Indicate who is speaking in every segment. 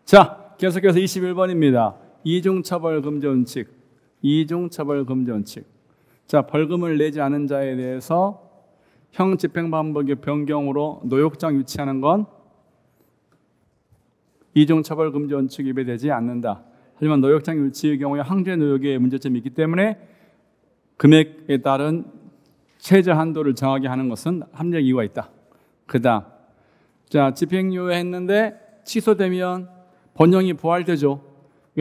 Speaker 1: 자, 계속해서 21번입니다. 이중처벌금지원칙. 이중처벌금지원칙. 자, 벌금을 내지 않은 자에 대해서 형 집행방법의 변경으로 노역장 유치하는 건 이중처벌금지원칙 위배되지 않는다. 하지만 노역장 유치의 경우에 항제 노역의 문제점이 있기 때문에 금액에 따른 최저 한도를 정하게 하는 것은 합리적 이유가 있다. 그 다음, 자, 집행유예했는데 취소되면 본형이 부활되죠.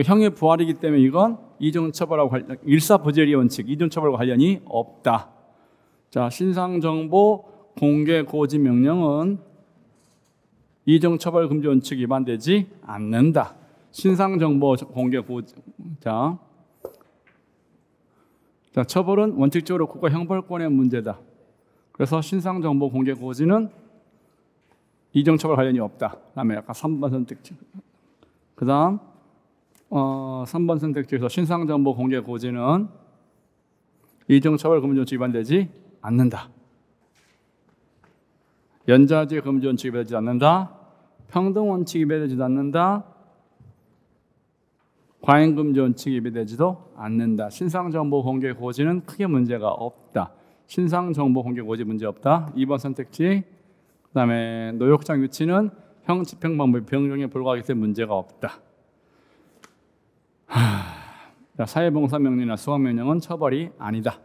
Speaker 1: 형의 부활이기 때문에 이건 이중처벌하고 일사부재리 원칙, 이중처벌과 관련이 없다. 자, 신상정보 공개 고지 명령은 이중처벌금지 원칙 위반되지 않는다. 신상정보 공개 고지. 자, 처벌은 원칙적으로 국가 형벌권의 문제다. 그래서 신상정보 공개 고지는 이중처벌 관련이 없다. 그다음에 약간 3번 선택지. 그 다음 3번 선택지에서 신상정보 공개 고지는 이중처벌 금지원칙 위반되지 않는다. 연좌제 금지원칙 위반되지 않는다. 평등원칙 위반되지도 않는다. 과잉금지원칙 위반되지도 않는다. 신상정보 공개 고지는 크게 문제가 없다. 신상정보 공개 고지 문제 없다. 2번 선택지. 그 다음에 노역장 유치는 형 집행방법의 변경에 불과하기 때문에 문제가 없다. 사회봉사명령이나 수학명령은 처벌이 아니다.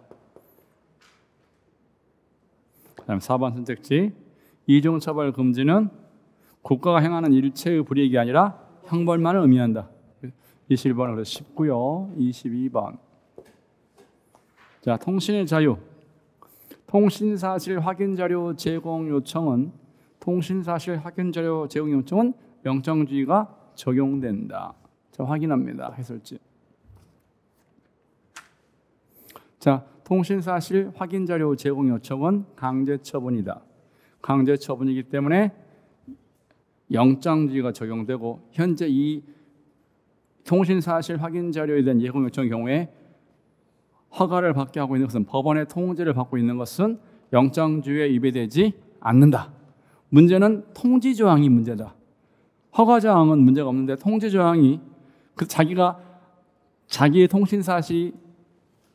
Speaker 1: 그 다음에 4번 선택지. 이중처벌 금지는 국가가 행하는 일체의 불이익이 아니라 형벌만을 의미한다. 21번은 그래서 쉽고요. 22번. 자, 통신의 자유. 통신사실 확인자료 제공 요청은 명정주의가 적용된다. 자, 확인합니다. 해설지. 자, 통신사실 확인자료 제공 요청은 강제처분이다. 강제처분이기 때문에 영장주의가 적용되고 현재 이 통신사실 확인자료에 대한 제공 요청 경우에 허가를 받게 하고 있는 것은 법원의 통지를 받고 있는 것은 영장주의에 위배되지 않는다. 문제는 통지조항이 문제다. 허가조항은 문제가 없는데 통지조항이 자기가 자기의 통신사실이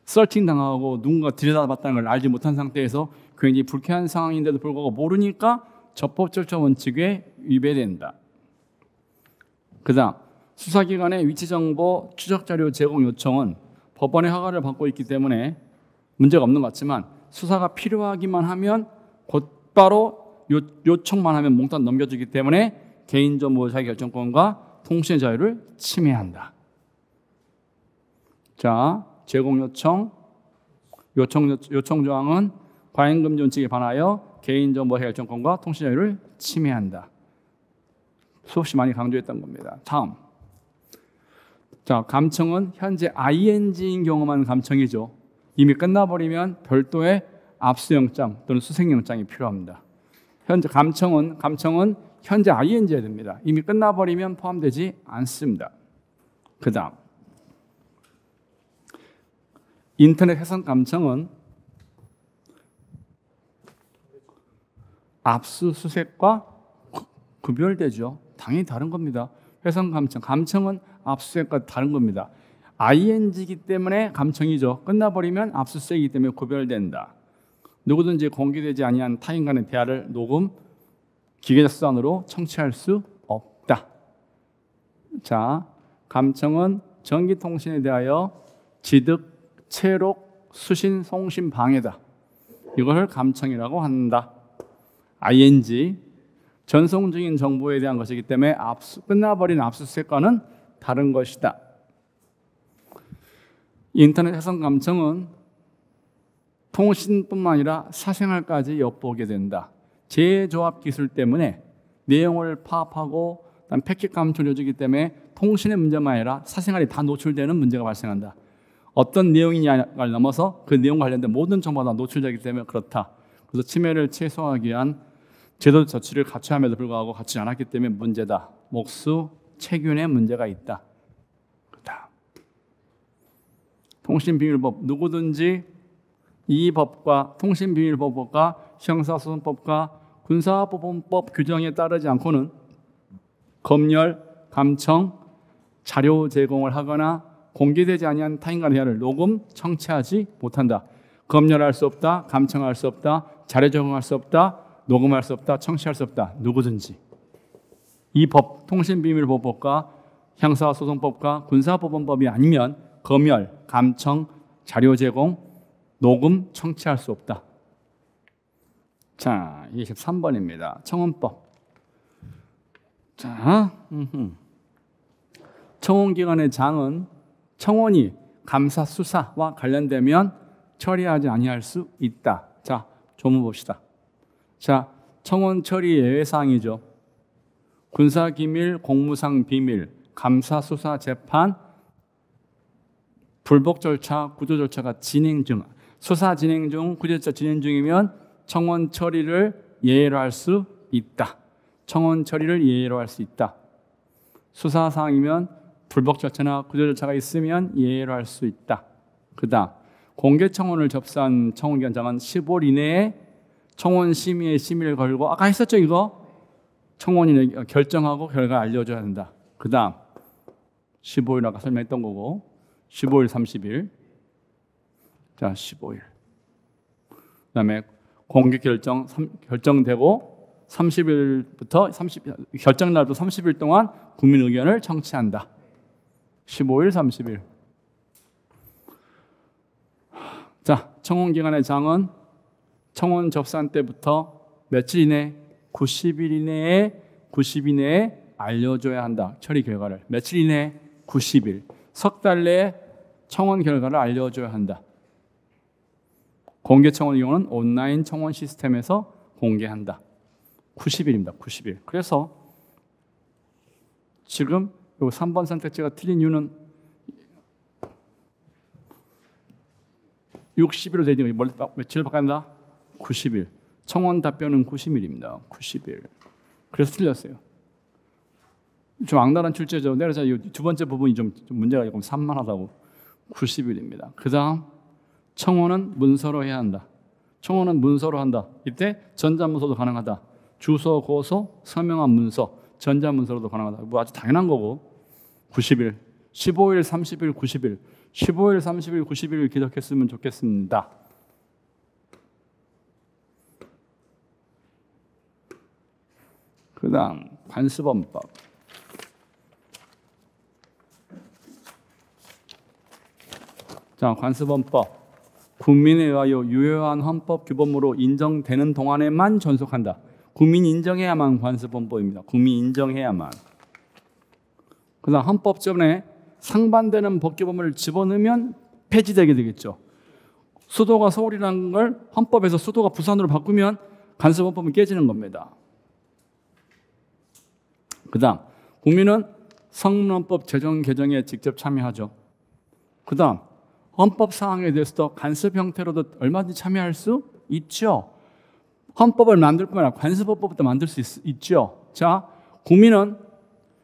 Speaker 1: 서칭당하고 누군가 들여다봤다는 걸 알지 못한 상태에서 굉장히 불쾌한 상황인데도 불구하고 모르니까 적법절차 원칙에 위배된다. 그 다음, 수사기관의 위치정보 추적자료 제공 요청은 법원의 허가를 받고 있기 때문에 문제가 없는 것 같지만 수사가 필요하기만 하면 곧바로 요청만 하면 몽땅 넘겨주기 때문에 개인정보 자기결정권과 통신의 자유를 침해한다. 자, 제공 요청 조항은 과잉금지 원칙에 반하여 개인정보 자기결정권과 통신의 자유를 침해한다. 수없이 많이 강조했던 겁니다. 다음. 자, 감청은 현재 ING인 경우만 감청이죠. 이미 끝나버리면 별도의 압수영장 또는 수색영장이 필요합니다. 현재 감청은 현재 ING여야 됩니다. 이미 끝나버리면 포함되지 않습니다. 그 다음, 인터넷 해선 감청은 압수수색과 구별되죠. 당연히 다른 겁니다. 해선 감청은 압수수색과 다른 겁니다. ING이기 때문에 감청이죠. 끝나버리면 압수수색이기 때문에 구별된다. 누구든지 공개되지 아니한 타인 간의 대화를 녹음, 기계적 수단으로 청취할 수 없다. 자, 감청은 전기통신에 대하여 지득, 체록, 수신, 송신, 방해다. 이걸 감청이라고 한다. ING, 전송 중인 정보에 대한 것이기 때문에 끝나버린 압수수색과는 다른 것이다. 인터넷 해선 감청은 통신뿐만 아니라 사생활까지 엿보게 된다. 재조합 기술 때문에 내용을 파악하고 패킷 감청을 해주기 때문에 통신의 문제만 아니라 사생활이 다 노출되는 문제가 발생한다. 어떤 내용이냐를 넘어서 그 내용과 관련된 모든 정보가 다 노출되기 때문에 그렇다. 그래서 침해를 최소화하기 위한 제도 조치를 갖춰야 함에도 불구하고 갖추지 않았기 때문에 문제다. 목수 체균에 문제가 있다. 통신비밀법, 누구든지 이 법과 통신비밀법과 형사소송법과 군사법원법 규정에 따르지 않고는 검열, 감청, 자료 제공을 하거나 공개되지 아니한 타인간의 대화를 녹음, 청취하지 못한다. 검열할 수 없다, 감청할 수 없다, 자료 제공할 수 없다, 녹음할 수 없다, 청취할 수 없다. 누구든지. 이 법, 통신비밀보호법과 형사소송법과 군사법원법이 아니면 검열, 감청, 자료 제공, 녹음, 청취할 수 없다. 자, 23번입니다. 청원법. 자, 청원기관의 장은 청원이 감사 수사와 관련되면 처리하지 아니할 수 있다. 자, 조문 봅시다. 자, 청원 처리 예외사항이죠. 군사기밀, 공무상 비밀, 감사 수사 재판, 불복 절차, 구조 절차가 진행 중, 수사 진행 중, 구조 절차 진행 중이면 청원 처리를 예외로 할 수 있다. 청원 처리를 예외로 할 수 있다. 수사 사항이면 불복 절차나 구조 절차가 있으면 예외로 할 수 있다. 그다음 공개 청원을 접수한 청원기관장은 15일 이내에 청원 심의에 심의를 걸고 아까 했었죠 이거? 청원인에게 결정하고 결과 알려줘야 한다. 그다음 15일 아까 설명했던 거고 15일 30일 자 15일 그다음에 공개 결정되고 30일부터 결정 날도 30일 동안 국민 의견을 청취한다. 15일 30일 자 청원기관의 장은 청원 접수한 때부터 며칠 이내 90일 이내에 알려줘야 한다. 처리 결과를 며칠 이내 90일 석 달 내에 청원 결과를 알려줘야 한다. 공개 청원의 경우는 온라인 청원 시스템에서 공개한다. 90일입니다. 90일. 그래서 지금 요 3번 선택지가 틀린 이유는 60일로 되지 며칠을 바꾼다? 90일. 청원 답변은 90일입니다. 90일. 그래서 틀렸어요. 좀 악랄한 출제죠. 내가 두 번째 부분이 좀 문제가 조금 산만하다고. 90일입니다. 그 다음 청원은 문서로 해야 한다. 청원은 문서로 한다. 이때 전자문서도 가능하다. 주소, 고소, 서명한 문서, 전자문서로도 가능하다. 뭐 아주 당연한 거고. 90일, 15일, 30일, 90일, 15일, 30일, 90일 기록했으면 좋겠습니다. 그 다음 관습원법. 자, 관습원법. 국민에 의하여 유효한 헌법 규범으로 인정되는 동안에만 존속한다. 국민이 인정해야만 관습원법입니다. 국민이 인정해야만. 그 다음 헌법전에 상반되는 법규범을 집어넣으면 폐지되게 되겠죠. 수도가 서울이라는 걸 헌법에서 수도가 부산으로 바꾸면 관습원법은 깨지는 겁니다. 그 다음 국민은 성문헌법 제정 개정에 직접 참여하죠. 그 다음 헌법 사항에 대해서도 간섭 형태로도 얼마든지 참여할 수 있죠. 헌법을 만들 뿐만 아니라 관습헌법도 만들 수 있죠. 자, 국민은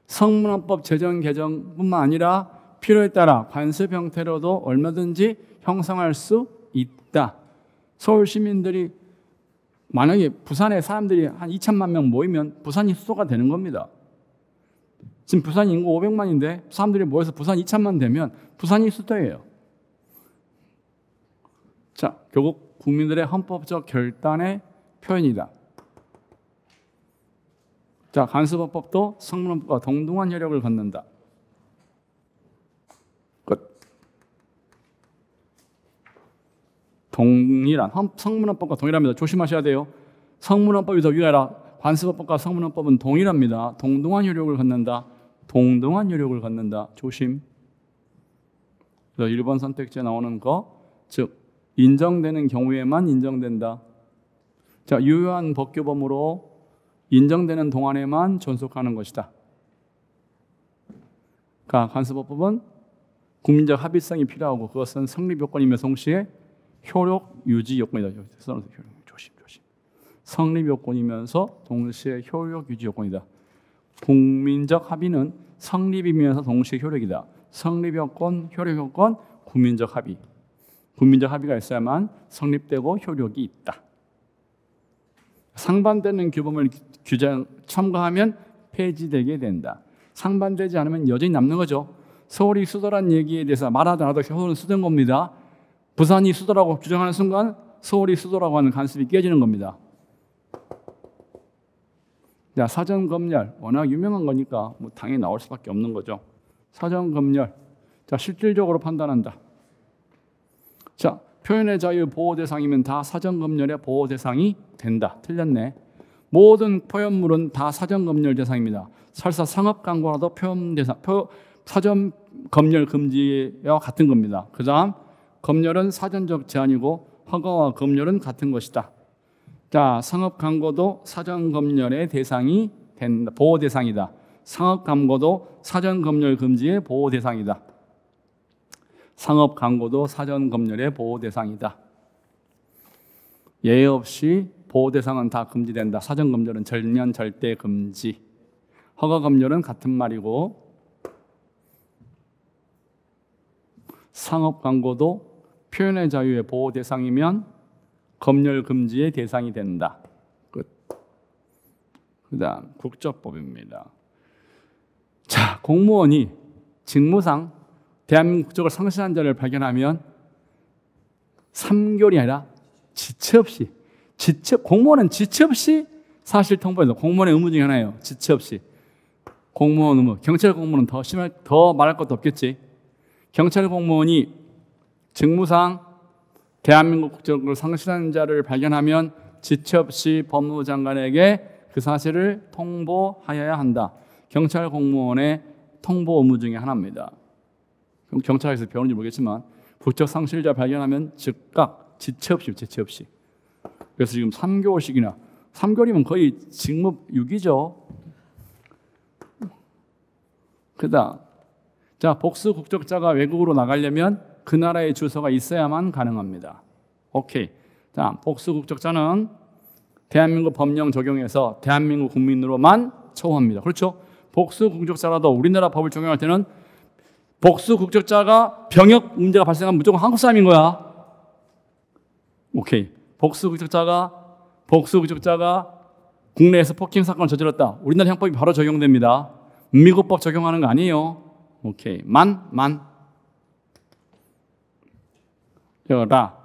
Speaker 1: 성문헌법 제정 개정뿐만 아니라 필요에 따라 관습 형태로도 얼마든지 형성할 수 있다. 서울 시민들이 만약에 부산에 사람들이 한 2천만 명 모이면 부산이 수도가 되는 겁니다. 지금 부산 인구 500만인데 사람들이 모여서 부산 2천만 되면 부산이 수도예요. 자, 결국 국민들의 헌법적 결단의 표현이다. 자, 관습헌법도 성문헌법과 동등한 효력을 갖는다. 끝. 동일한 성문헌법과 동일합니다. 조심하셔야 돼요. 성문헌법이 더 유리하라. 관습헌법과 성문헌법은 동일합니다. 동등한 효력을 갖는다. 동등한 효력을 갖는다. 조심. 그래서 1번 선택지에 나오는 거, 즉 인정되는 경우에만 인정된다. 자, 유효한 법규범으로 인정되는 동안에만 존속하는 것이다. 그러니까 관습법은 국민적 합의성이 필요하고 그것은 성립 요건이며 동시에 효력 유지 요건이다. 조심. 성립 요건이면서 동시에 효력 유지 요건이다. 국민적 합의는 성립이면서 동시에 효력이다. 성립 요건, 효력 요건, 국민적 합의. 국민적 합의가 있어야만 성립되고 효력이 있다. 상반되는 규범을 첨가하면 폐지되게 된다. 상반되지 않으면 여전히 남는 거죠. 서울이 수도란 얘기에 대해서 말하지 않아도 서울은 수도인 겁니다. 부산이 수도라고 주장하는 순간 서울이 수도라고 하는 관습이 깨지는 겁니다. 자, 사전검열 워낙 유명한 거니까 뭐 당연히 나올 수밖에 없는 거죠. 사전검열. 자, 실질적으로 판단한다. 자, 표현의 자유 보호 대상이면 다 사전검열의 보호 대상이 된다. 틀렸네. 모든 표현물은 다 사전검열 대상입니다. 설사 상업 광고라도 사전 검열 금지와 같은 겁니다. 그 다음 검열은 사전적 제한이고 허가와 검열은 같은 것이다. 자, 상업 광고도 사전 검열의 대상이 된다. 보호 대상이다. 상업 광고도 사전 검열 금지의 보호 대상이다. 상업 광고도 사전 검열의 보호 대상이다. 예외 없이 보호 대상은 다 금지된다. 사전 검열은 전면 절대 금지. 허가 검열은 같은 말이고 상업 광고도 표현의 자유의 보호 대상이면 검열 금지의 대상이 된다. 끝. 그다음 국적법입니다. 자, 공무원이 직무상 대한민국 국적을 상실한 자를 발견하면 3개월이 아니라 지체 없이 공무원은 지체 없이 사실 통보해서 공무원의 의무 중에 하나예요. 지체 없이 공무원 의무. 경찰 공무원은 더 말할 것도 없겠지. 경찰 공무원이 직무상 대한민국 국적을 상실한 자를 발견하면 지체 없이 법무장관에게 그 사실을 통보하여야 한다. 경찰 공무원의 통보 의무 중에 하나입니다. 경찰에서 배우는지 모르겠지만 국적 상실자 발견하면 즉각 지체 없이. 그래서 지금 3개월씩이나 3개월이면 거의 직무유기죠. 그다음 자, 복수 국적자가 외국으로 나가려면 그 나라의 주소가 있어야만 가능합니다. 오케이. 자, 복수 국적자는 대한민국 법령 적용해서 대한민국 국민으로만 처우합니다. 그렇죠? 복수 국적자라도 우리나라 법을 적용할 때는 복수 국적자가 병역 문제가 발생하면 무조건 한국 사람인 거야. 오케이. 복수 국적자가 국내에서 폭행 사건을 저질렀다. 우리나라 형법이 바로 적용됩니다. 미국 법 적용하는 거 아니에요. 오케이. 라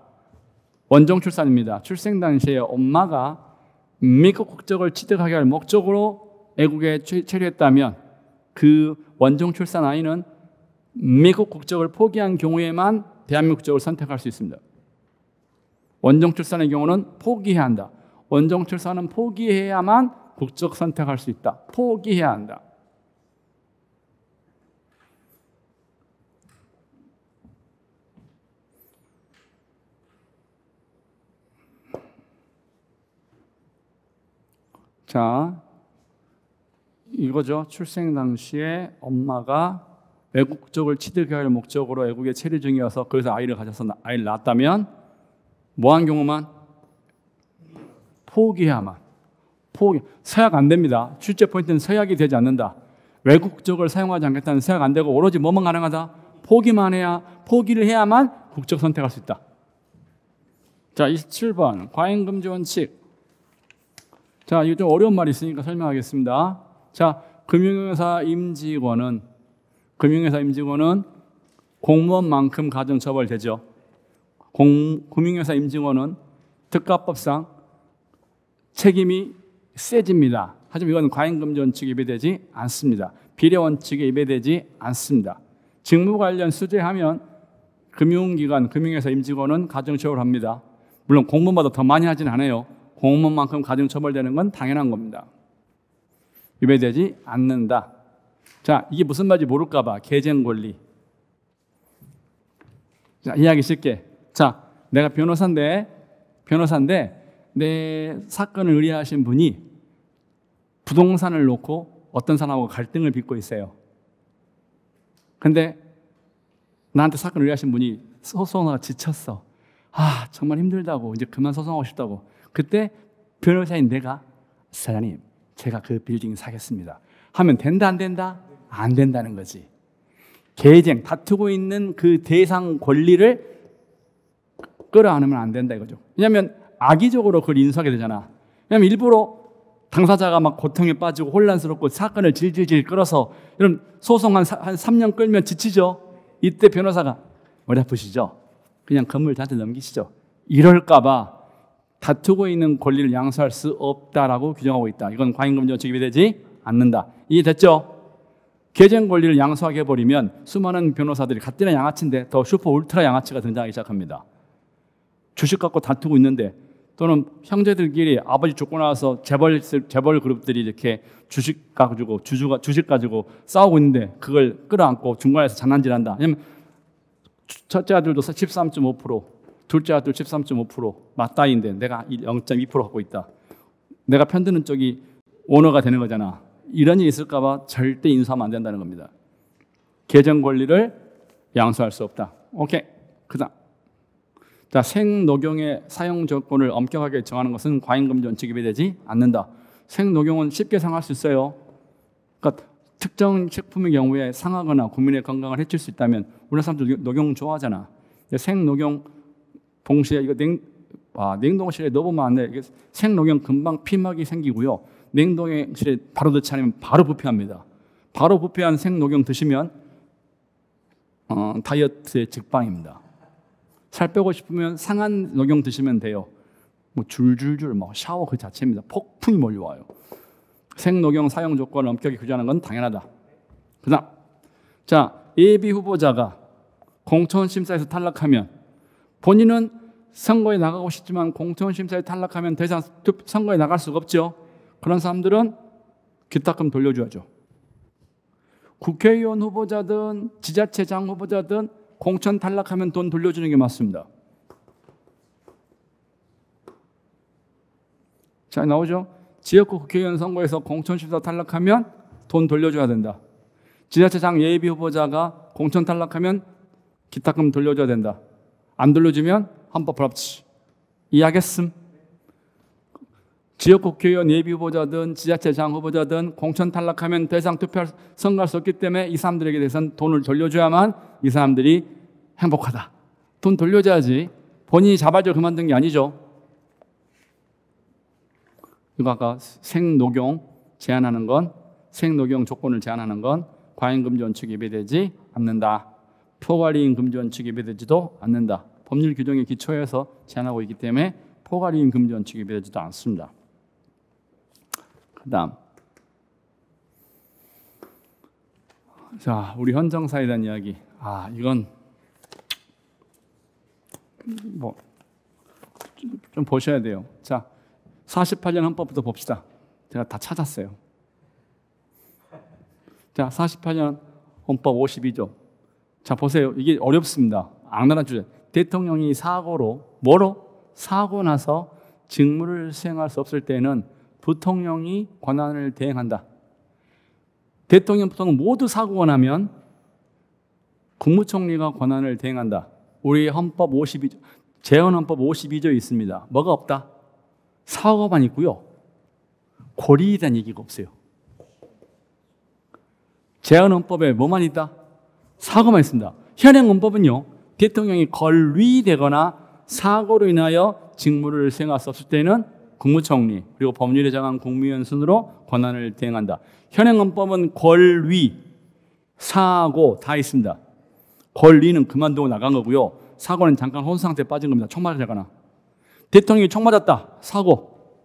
Speaker 1: 원정 출산입니다. 출생 당시에 엄마가 미국 국적을 취득하게 할 목적으로 애국에 체류했다면 그 원정 출산 아이는 미국 국적을 포기한 경우에만 대한민국 국적을 선택할 수 있습니다. 원정 출산의 경우는 포기해야 한다. 원정 출산은 포기해야만 국적 선택할 수 있다. 포기해야 한다. 자, 이거죠. 출생 당시에 엄마가 외국 국적을 취득할 목적으로 외국에 체류 중이어서 그래서 아이를 가져서 아이를 낳았다면 뭐한 경우만 포기해야만. 서약 안 됩니다. 출제 포인트는 서약이 되지 않는다. 외국 국적을 사용하지 않겠다는 서약 안 되고 오로지 뭐만 가능하다? 포기를 해야만 국적 선택할 수 있다. 자, 27번 과잉금지 원칙. 자, 이거 좀 어려운 말이 있으니까 설명하겠습니다. 자, 금융회사 임직원은 공무원만큼 가중처벌되죠. 금융회사 임직원은 특가법상 책임이 세집니다. 하지만 이건 과잉금지 원칙에 위배되지 않습니다. 비례 원칙에 위배되지 않습니다. 직무 관련 수재하면 금융기관, 금융회사 임직원은 가중처벌합니다. 물론 공무원보다 더 많이 하진 않아요. 공무원만큼 가중처벌되는 건 당연한 겁니다. 위배되지 않는다. 자, 이게 무슨 말인지 모를까 봐. 개정 권리. 자, 이해하기 쉽게. 자, 내가 변호사인데 내 사건을 의뢰하신 분이 부동산을 놓고 어떤 사람하고 갈등을 빚고 있어요. 근데 나한테 사건을 의뢰하신 분이 소송하다가 지쳤어. 아, 정말 힘들다고 이제 그만 소송하고 싶다고. 그때 변호사인 내가 사장님, 제가 그 빌딩 사겠습니다 하면 된다 안 된다? 안 된다는 거지. 계쟁, 다투고 있는 그 대상 권리를 끌어안으면 안 된다 이거죠. 왜냐하면 악의적으로 그걸 인수하게 되잖아. 왜냐하면 일부러 당사자가 막 고통에 빠지고 혼란스럽고 사건을 질질질 끌어서 이런 소송 한 3년 끌면 지치죠. 이때 변호사가 머리 아프시죠? 그냥 건물 저한테 넘기시죠. 이럴까봐 다투고 있는 권리를 양수할 수 없다라고 규정하고 있다. 이건 과잉금지원칙 위배되지 않는다. 이해됐죠? 개정 권리를 양수하게 해버리면 수많은 변호사들이 가뜩이나 양아치인데 더 슈퍼 울트라 양아치가 등장하기 시작합니다. 주식 갖고 다투고 있는데 또는 형제들끼리 아버지 죽고 나서 재벌 그룹들이 이렇게 주식 가지고 싸우고 있는데 그걸 끌어안고 중간에서 장난질한다. 왜냐면 첫째 아들도 13.5%, 둘째 아들 13.5% 맞다인데 내가 0.2% 갖고 있다. 내가 편드는 쪽이 오너가 되는 거잖아. 이런 일이 있을까 봐 절대 인수하면 안 된다는 겁니다. 계정 권리를 양수할 수 없다. 오케이. 그다음. 자, 생녹용의 사용 조건을 엄격하게 정하는 것은 과잉금지원칙이 위배되지 않는다. 생녹용은 쉽게 상할 수 있어요. 그러니까 특정 식품의 경우에 상하거나 국민의 건강을 해칠 수 있다면 우리나라 사람들 녹용 좋아하잖아. 생녹용 동시에 이거 냉동실에 넣어보면 안 돼. 이게 생녹용 금방 피막이 생기고요. 냉동실에 바로 넣지 않으면 바로 부패합니다. 바로 부패한 생녹용 드시면 다이어트의 직방입니다. 살 빼고 싶으면 상한 녹용 드시면 돼요. 뭐 줄줄줄 샤워 그 자체입니다. 폭풍이 몰려와요. 생녹용 사용 조건을 엄격히 규정하는 건 당연하다. 그다음, 자, 예비 후보자가 공천심사에서 탈락하면 본인은 선거에 나가고 싶지만 공천심사에 탈락하면 더 이상 선거에 나갈 수가 없죠. 그런 사람들은 기탁금 돌려줘야죠. 국회의원 후보자든 지자체장 후보자든 공천 탈락하면 돈 돌려주는 게 맞습니다. 자, 나오죠? 지역구 국회의원 선거에서 공천심사 탈락하면 돈 돌려줘야 된다. 지자체장 예비 후보자가 공천 탈락하면 기탁금 돌려줘야 된다. 안 돌려주면 헌법 불합치. 이해하겠음? 지역구 국회의원 예비 후보자든 지자체장 후보자든 공천 탈락하면 더 이상 선거할 수 없기 때문에 이 사람들에게 대해서는 돈을 돌려줘야만 이 사람들이 행복하다. 돈 돌려줘야지 본인이 자발적으로 그만둔 게 아니죠. 이거 아까 생녹용 제한하는 건, 생녹용 조건을 제한하는 건 과잉금지원칙이 위배되지 않는다. 포괄이익 금지원칙이 위배되지도 않는다. 법률 규정에 기초해서 제한하고 있기 때문에 포괄이익 금지원칙이 위배되지도 않습니다. 그 다음, 자, 우리 헌정사에 대한 이야기. 이건 좀 보셔야 돼요. 자, 48년 헌법부터 봅시다. 제가 다 찾았어요. 자, 48년 헌법 52조. 자, 보세요. 이게 어렵습니다. 악랄한 주제. 대통령이 사고 나서 직무를 수행할 수 없을 때는 부통령이 권한을 대행한다. 대통령, 부통령 모두 사고가 나면 국무총리가 권한을 대행한다. 우리 헌법 52조, 재헌헌법 52조에 있습니다. 뭐가 없다? 사고만 있고요. 권리에 대한 얘기가 없어요. 재헌헌법에 뭐만 있다? 사고만 있습니다. 현행헌법은요, 대통령이 권리되거나 사고로 인하여 직무를 수행할 수 없을 때는 국무총리 그리고 법률에 정한 국무위원 순으로 권한을 대행한다. 현행헌법은 권리, 사고 다 있습니다. 권리는 그만두고 나간 거고요. 사고는 잠깐 혼수 상태에 빠진 겁니다. 총 맞았거나. 대통령이 총 맞았다. 사고.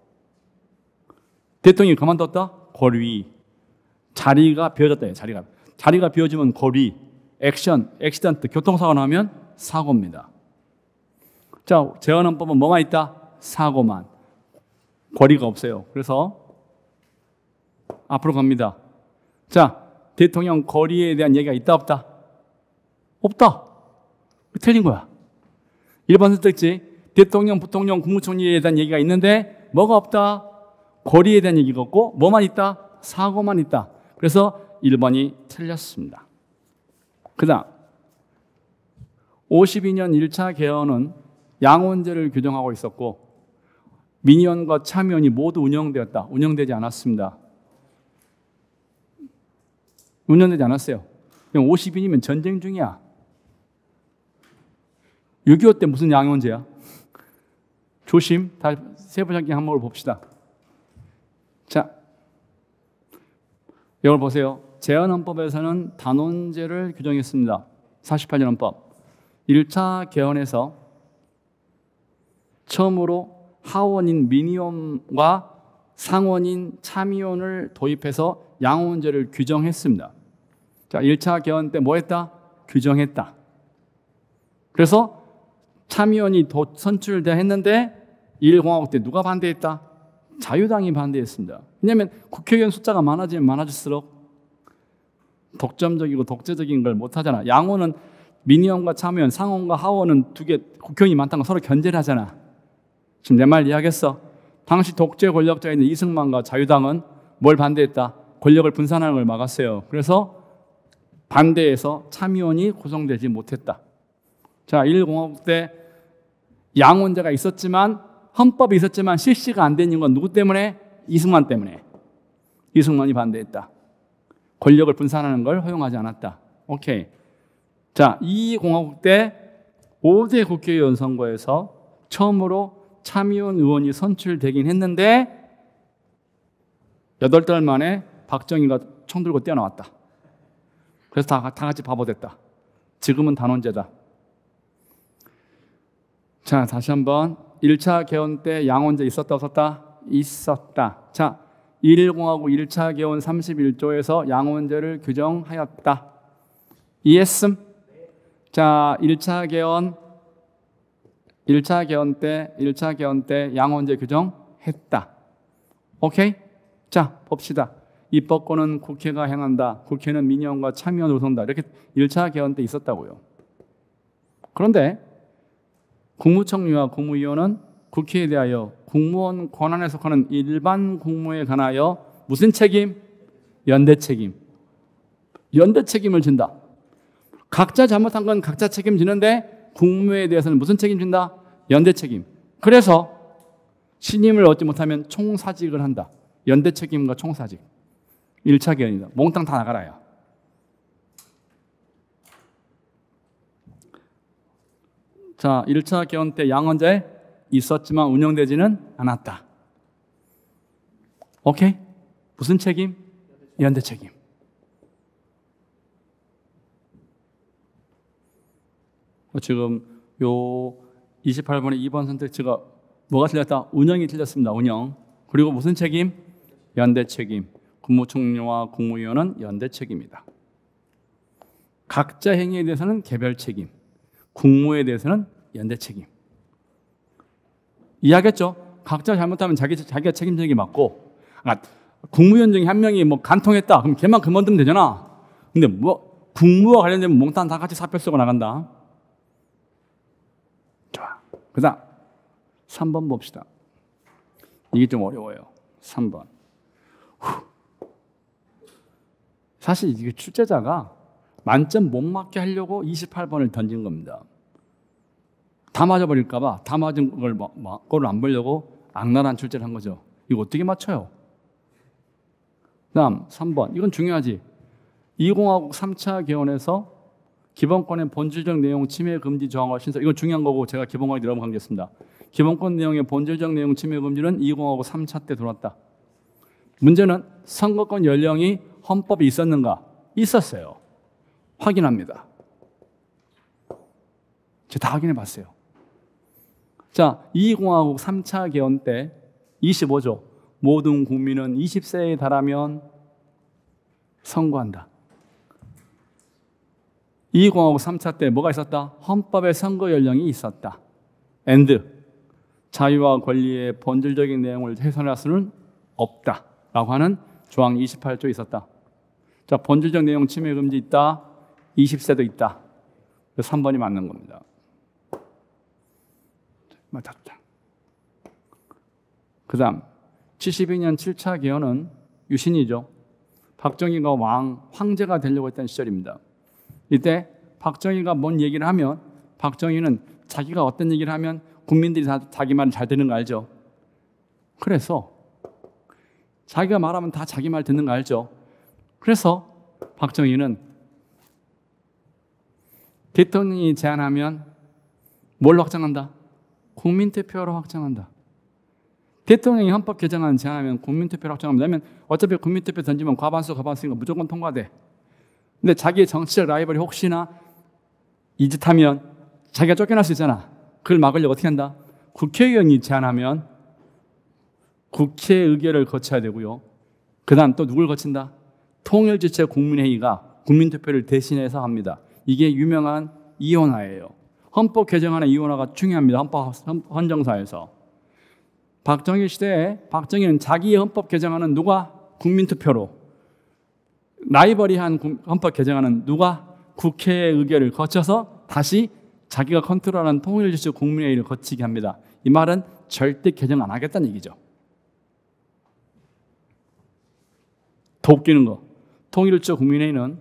Speaker 1: 대통령이 그만뒀다. 권리. 자리가 비워졌다. 자리가 비워지면 권리. 액시던트, 교통사고 나면 사고입니다. 자, 재헌헌법은 뭐만 있다? 사고만. 권리가 없어요. 그래서 앞으로 갑니다. 자, 대통령 권리에 대한 얘기가 있다 없다? 없다. 틀린 거야. 1번 선택지, 대통령, 부통령, 국무총리에 대한 얘기가 있는데 뭐가 없다? 권리에 대한 얘기가 없고 뭐만 있다? 사고만 있다. 그래서 1번이 틀렸습니다. 그 다음 52년 1차 개헌은 양원제를 규정하고 있었고 민의원과 참의원이 모두 운영되었다. 운영되지 않았습니다. 운영되지 않았어요. 52년이면 전쟁 중이야. 6.25 때 무슨 양원제야? 조심, 다 세부적인 항목을 봅시다. 자, 이걸 보세요. 제헌헌법에서는 단원제를 규정했습니다. 48년 헌법. 1차 개헌에서 처음으로 하원인 민의원과 상원인 참의원을 도입해서 양원제를 규정했습니다. 자, 1차 개헌 때 뭐 했다? 규정했다. 그래서 참의원이 선출돼 했는데 1공화국 때 누가 반대했다? 자유당이 반대했습니다. 왜냐하면 국회의원 숫자가 많아지면 많아질수록 독점적이고 독재적인 걸 못하잖아. 양원은 민의원과 참의원, 상원과 하원은 두 개 국회의원이 많다는 거 서로 견제를 하잖아. 지금 내 말 이해하겠어? 당시 독재 권력자에 있는 이승만과 자유당은 뭘 반대했다? 권력을 분산하는 걸 막았어요. 그래서 반대해서 참의원이 구성되지 못했다. 자, 1공화국 때 양원제가 있었지만 헌법이 있었지만 실시가 안 된 이유가 누구 때문에? 이승만 때문에. 이승만이 반대했다. 권력을 분산하는 걸 허용하지 않았다. 오케이. 자, 2공화국 때 5대 국회의원 선거에서 처음으로 참의원 의원이 선출되긴 했는데 8달 만에 박정희가 총 들고 뛰어나왔다. 그래서 다 같이 바보 됐다. 지금은 단원제다. 자, 다시 한번 1차 개헌 때 양원제 있었다 없었다? 있었다. 자, 1.1공화국 1차 개헌 31조에서 양원제를 규정하였다. 이해했음? 자, 1차 개헌 때 양원제 규정했다. 오케이? 자, 봅시다. 입법권은 국회가 행한다. 국회는 민의원과 참의원으로 선다. 이렇게 1차 개헌 때 있었다고요. 그런데 국무총리와 국무위원은 국회에 대하여 국무원 권한에 속하는 일반 국무에 관하여 무슨 책임? 연대 책임. 연대 책임을 진다. 각자 잘못한 건 각자 책임지는데 국무에 대해서는 무슨 책임진다? 연대 책임. 그래서 신임을 얻지 못하면 총사직을 한다. 연대 책임과 총사직. 1차 개헌이다. 몽땅 다 나가라요. 자, 1차 개헌 때 양원제 있었지만 운영되지는 않았다. 오케이? 무슨 책임? 연대 책임. 지금 요 28번의 2번 선택지가 뭐가 틀렸다? 운영이 틀렸습니다. 운영. 그리고 무슨 책임? 연대 책임. 국무총리와 국무위원은 연대 책임이다. 각자 행위에 대해서는 개별 책임. 국무에 대해서는 연대 책임. 이해하겠죠? 각자 잘못하면 자기가 책임지는 게 맞고, 국무위원 중에 한 명이 뭐 간통했다. 그럼 걔만 그만두면 되잖아. 근데 뭐 국무와 관련되면 몽땅 다 같이 사표 쓰고 나간다. 좋아. 그 다음 3번 봅시다. 이게 좀 어려워요. 3번. 사실 이게 출제자가 만점 못 맞게 하려고 28번을 던진 겁니다. 다 맞아버릴까 봐 다 맞은 걸 안 보려고 악랄한 출제를 한 거죠. 이거 어떻게 맞춰요? 그 다음 3번. 이건 중요하지. 2공화국 3차 개헌에서 기본권의 본질적 내용 침해 금지 조항을 신설. 이건 중요한 거고 제가 기본권에 여러 번 강조했습니다. 기본권 내용의 본질적 내용 침해 금지는 2공화국 3차 때 들어왔다. 문제는 선거권 연령이 헌법에 있었는가? 있었어요. 확인합니다. 제가 다 확인해 봤어요. 자, 2공화국 3차 개헌 때 25조 모든 국민은 20세에 달하면 선거한다. 2공화국 3차 때 뭐가 있었다? 헌법에 선거 연령이 있었다. and 자유와 권리의 본질적인 내용을 훼손할 수는 없다 라고 하는 조항 28조 있었다. 자, 본질적 내용 침해 금지 있다. 20세도 있다. 3번이 맞는 겁니다. 맞았다. 그 다음 72년 7차 개헌은 유신이죠. 박정희가 황제가 되려고 했던 시절입니다. 이때 박정희가 뭔 얘기를 하면 박정희는 자기가 어떤 얘기를 하면 국민들이 다 자기 말을 잘 듣는 거 알죠? 그래서 자기가 말하면 다 자기 말 듣는 거 알죠? 그래서 박정희는 대통령이 제안하면 뭘 확정한다? 국민투표로 확정한다. 대통령이 헌법 개정안 제안하면 국민투표를 확정하면 되면 어차피 국민투표 던지면 과반수니까 무조건 통과돼. 근데 자기의 정치적 라이벌이 혹시나 이 짓 하면 자기가 쫓겨날 수 있잖아. 그걸 막으려고 어떻게 한다? 국회의원이 제안하면 국회 의결을 거쳐야 되고요. 그 다음 또 누굴 거친다? 통일지체 국민회의가 국민투표를 대신해서 합니다. 이게 유명한 이혼화예요. 헌법 개정안의 이혼화가 중요합니다. 헌정사에서. 박정희 시대에 박정희는 자기의 헌법 개정안은 누가? 국민투표로. 라이벌이한 헌법 개정안은 누가? 국회의 의결을 거쳐서 다시 자기가 컨트롤하는 통일지체 국민회의를 거치게 합니다. 이 말은 절대 개정 안 하겠다는 얘기죠. 더 웃기는 거. 통일지체 국민회의는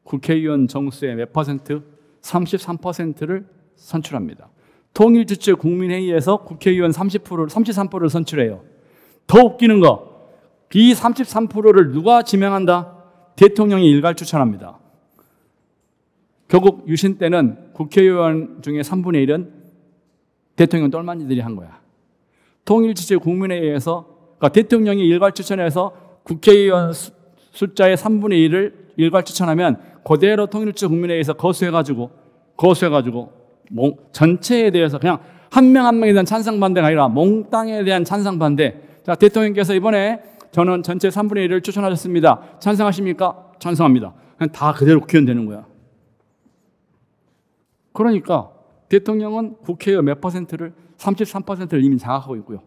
Speaker 1: 국회의원 정수의 몇 퍼센트? 33%를 선출합니다. 통일지체 국민회의에서 국회의원 33%를 선출해요. 더 웃기는 거. 이 33%를 누가 지명한다? 대통령이 일괄 추천합니다. 결국 유신 때는 국회의원 중에 3분의 1은 대통령 똘마니들이 한 거야. 통일지체 국민회의에서 그러니까 대통령이 일괄 추천해서 국회의원 숫자의 3분의 1을 일괄 추천하면 그대로 통일지체 국민회의에서 거수해가지고 전체에 대해서 그냥 한 명 한 명에 대한 찬성 반대가 아니라 몽땅에 대한 찬성 반대. 자, 대통령께서 이번에 저는 전체 3분의 1을 추천하셨습니다. 찬성하십니까? 찬성합니다. 그냥 다 그대로 국회의원 되는 거야. 그러니까 대통령은 국회의 몇 퍼센트를 33%를 이미 장악하고 있고요.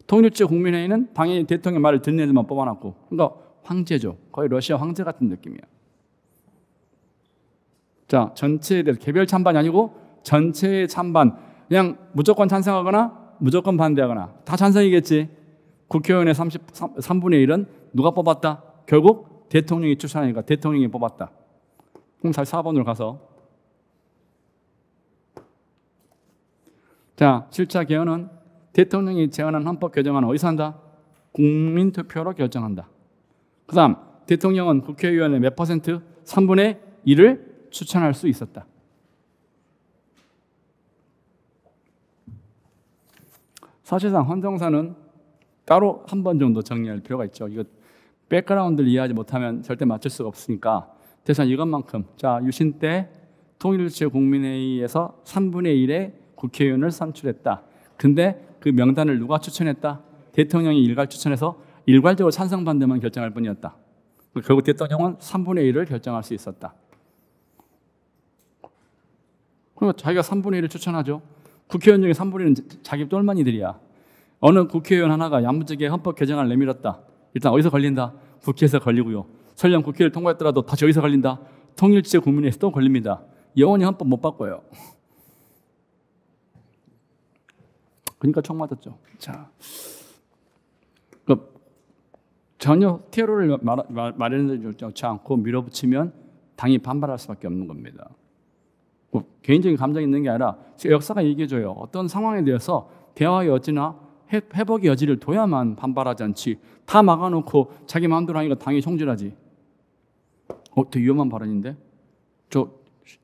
Speaker 1: 통일지체 국민회의는 당연히 대통령 말을 듣는 애들만 뽑아놨고, 그러니까 황제죠. 거의 러시아 황제 같은 느낌이야. 자, 전체에 대해서 개별 찬반이 아니고 전체의 찬반, 그냥 무조건 찬성하거나 무조건 반대하거나 다 찬성이겠지. 국회의원의 3분의 1은 누가 뽑았다? 결국 대통령이 추천하니까 대통령이 뽑았다. 그럼 다시 4번으로 가서, 자, 7차 개헌은 대통령이 제안한 헌법 개정안은 어디서 한다? 국민투표로 결정한다. 그 다음 대통령은 국회의원의 몇 퍼센트? 3분의 1을 추천할 수 있었다. 사실상 헌정사는 따로 한 번 정도 정리할 필요가 있죠. 이거 백그라운드를 이해하지 못하면 절대 맞출 수가 없으니까 대신 이것만큼, 자, 유신 때 통일지체 국민회의에서 3분의 1의 국회의원을 선출했다. 근데 그 명단을 누가 추천했다? 대통령이 일괄 추천해서 일괄적으로 찬성 반대만 결정할 뿐이었다. 결국 대통령은 3분의 1을 결정할 수 있었다. 그러니까 자기가 3분의 1을 추천하죠. 국회의원 중에 3분의 1은 자기 똘마니들이야. 어느 국회의원 하나가 야무지게 헌법 개정안을 내밀었다. 일단 어디서 걸린다? 국회에서 걸리고요. 설령 국회를 통과했더라도 다시 어디서 걸린다? 통일지체 국민회의에서 또 걸립니다. 영원히 헌법 못 바꿔요. 그러니까 총 맞았죠. 자, 전혀 테러를 마련하지 않고 밀어붙이면 당이 반발할 수밖에 없는 겁니다. 개인적인 감정이 있는 게 아니라 역사가 얘기해줘요. 어떤 상황에 대해서 대화의 여지나 회복의 여지를 둬야만 반발하지 않지. 다 막아놓고 자기 마음대로 하니까 당이 총질하지. 되게 위험한 발언인데? 저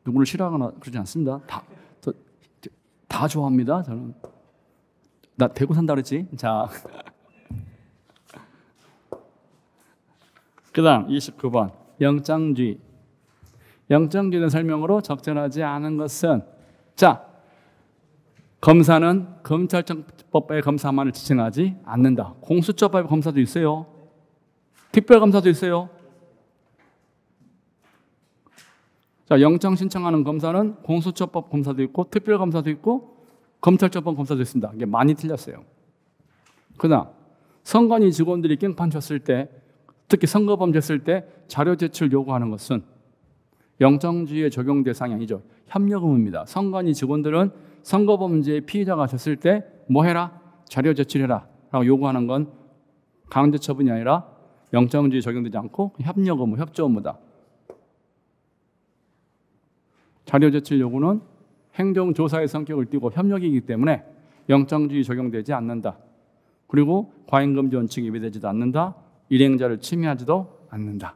Speaker 1: 누구를 싫어하거나 그러지 않습니다. 다 좋아합니다. 저는. 나 대구 산다 그랬지? 자. 그 다음 29번 영장주의. 영장주의의 설명으로 적절하지 않은 것은, 자, 검사는 검찰청법의 검사만을 지칭하지 않는다. 공수처법의 검사도 있어요. 특별검사도 있어요. 자, 영장 신청하는 검사는 공수처법 검사도 있고 특별검사도 있고 검찰청법 검사도 있습니다. 이게 많이 틀렸어요. 그 다음 선관위 직원들이 깽판 쳤을 때, 특히 선거범죄 했을 때 자료 제출 요구하는 것은 영장주의의 적용 대상이 아니죠. 협력 의무입니다. 선관위 직원들은 선거범죄의 피의자가 됐을 때 뭐 해라? 자료 제출해라 라고 요구하는 건 강제 처분이 아니라 영장주의 적용되지 않고 협력 의무, 협조 의무다. 자료 제출 요구는 행정조사의 성격을 띠고 협력이기 때문에 영장주의 적용되지 않는다. 그리고 과잉금지 원칙이 위배되지도 않는다. 일행자를 침해하지도 않는다.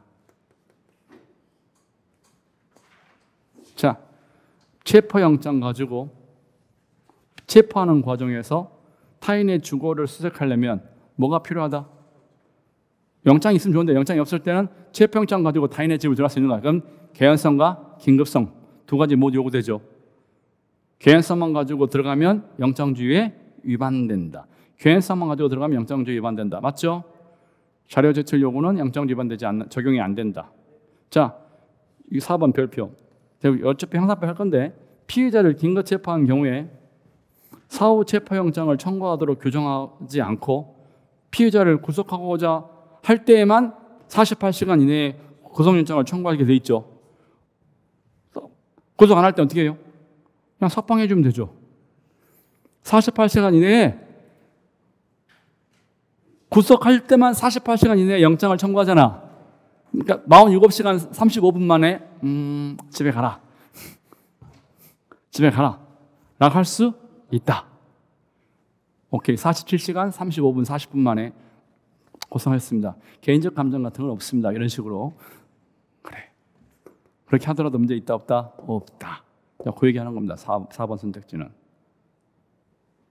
Speaker 1: 자, 체포영장 가지고 체포하는 과정에서 타인의 주거를 수색하려면 뭐가 필요하다? 영장이 있으면 좋은데 영장이 없을 때는 체포영장 가지고 타인의 집을 들어갈 수 있는 거야. 그럼 개연성과 긴급성 두 가지 모두 요구되죠. 개연성만 가지고 들어가면 영장주의에 위반된다. 개연성만 가지고 들어가면 영장주의 위반된다. 맞죠? 자료 제출 요구는 영장주의 위반되지 않는 적용이 안 된다. 자, 이 4번 별표. 어차피 형사법 할 건데 피의자를 긴급 체포한 경우에 사후 체포영장을 청구하도록 규정하지 않고 피의자를 구속하고자 할 때에만 48시간 이내에 구속영장을 청구하게 돼 있죠. 구속 안 할 때 어떻게 해요? 그냥 석방해 주면 되죠. 48시간 이내에 구속할 때만 48시간 이내에 영장을 청구하잖아. 그러니까 47시간 35분 만에 집에 가라. 집에 가라. 라고 할 수 있다. 오케이. 47시간 35분 40분 만에 고성했습니다. 개인적 감정 같은 건 없습니다. 이런 식으로. 그래. 그렇게 하더라도 문제 있다 없다? 없다. 그 얘기하는 겁니다. 4번 선택지는.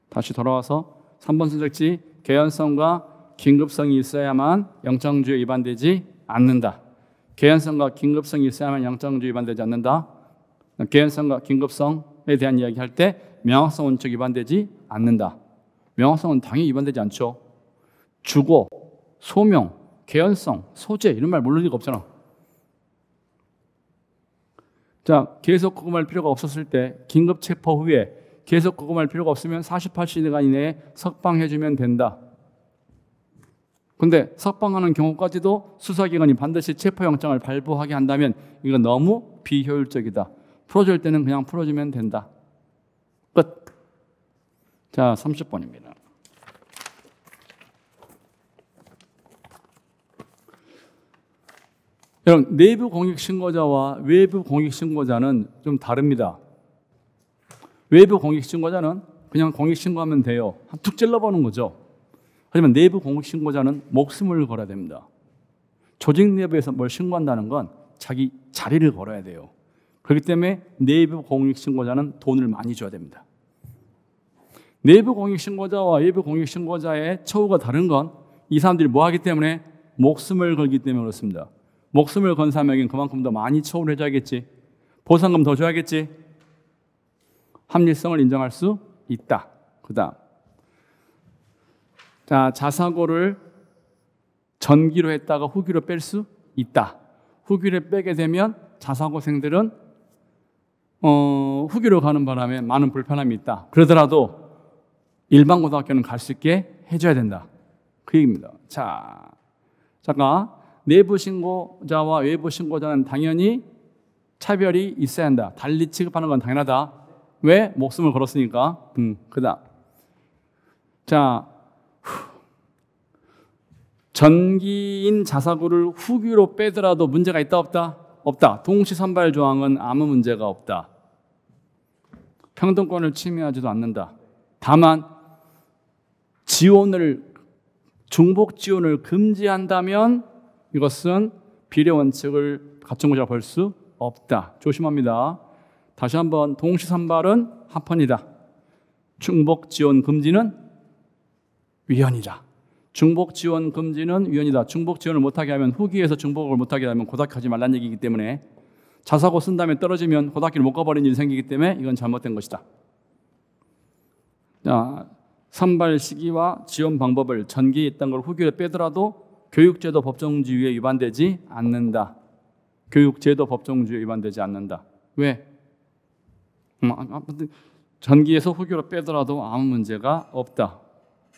Speaker 1: 다시 돌아와서 3번 선택지 개연성과 긴급성이 있어야만 영장주의에 위반되지 않는다. 개연성과 긴급성이 있어야만 영장주의에 위반되지 않는다. 개연성과 긴급성에 대한 이야기할 때 명확성 원칙 위반되지 않는다. 명확성은 당연히 위반되지 않죠. 주거, 소명, 개연성, 소재 이런 말 모를 리가 없잖아. 자, 계속 구금할 필요가 없었을 때 긴급 체포 후에 계속 구금할 필요가 없으면 48시간 이내에 석방해주면 된다. 근데 석방하는 경우까지도 수사기관이 반드시 체포영장을 발부하게 한다면 이건 너무 비효율적이다. 풀어줄 때는 그냥 풀어주면 된다. 끝. 자, 30번입니다. 여러분, 내부 공익신고자와 외부 공익신고자는 좀 다릅니다. 외부 공익신고자는 그냥 공익신고하면 돼요. 툭 찔러보는 거죠. 하지만 내부 공익신고자는 목숨을 걸어야 됩니다. 조직 내부에서 뭘 신고한다는 건 자기 자리를 걸어야 돼요. 그렇기 때문에 내부 공익신고자는 돈을 많이 줘야 됩니다. 내부 공익신고자와 외부 공익신고자의 처우가 다른 건 이 사람들이 뭐 하기 때문에? 목숨을 걸기 때문에 그렇습니다. 목숨을 건 사람에게는 그만큼 더 많이 처우를 해줘야겠지. 보상금 더 줘야겠지. 합리성을 인정할 수 있다. 그 다음. 자, 자사고를 전기로 했다가 후기로 뺄 수 있다. 후기를 빼게 되면 자사고생들은 후기로 가는 바람에 많은 불편함이 있다. 그러더라도 일반 고등학교는 갈 수 있게 해줘야 된다. 그 얘기입니다. 자, 잠깐. 내부 신고자와 외부 신고자는 당연히 차별이 있어야 한다. 달리 취급하는 건 당연하다. 왜? 목숨을 걸었으니까. 그 다음. 자, 전기인 자사고를 후기로 빼더라도 문제가 있다 없다? 없다. 동시 선발 조항은 아무 문제가 없다. 평등권을 침해하지도 않는다. 다만 중복 지원을 금지한다면 이것은 비례 원칙을 갖춘 것이라 볼 수 없다. 조심합니다. 다시 한번 동시 선발은 합헌이다. 중복 지원 금지는 위헌이다. 중복 지원 금지는 위헌이다. 중복 지원을 못하게 하면 후기에서 중복을 못하게 하면 고등학교 가지 말라는 얘기이기 때문에 자사고 쓴 다음에 떨어지면 고등학교를 못 가버리는 일이 생기기 때문에 이건 잘못된 것이다. 자, 선발 시기와 지원 방법을 전기에 있던 걸 후기로 빼더라도 교육제도 법정주의에 위반되지 않는다. 교육제도 법정주의에 위반되지 않는다. 왜? 전기에서 후기로 빼더라도 아무 문제가 없다.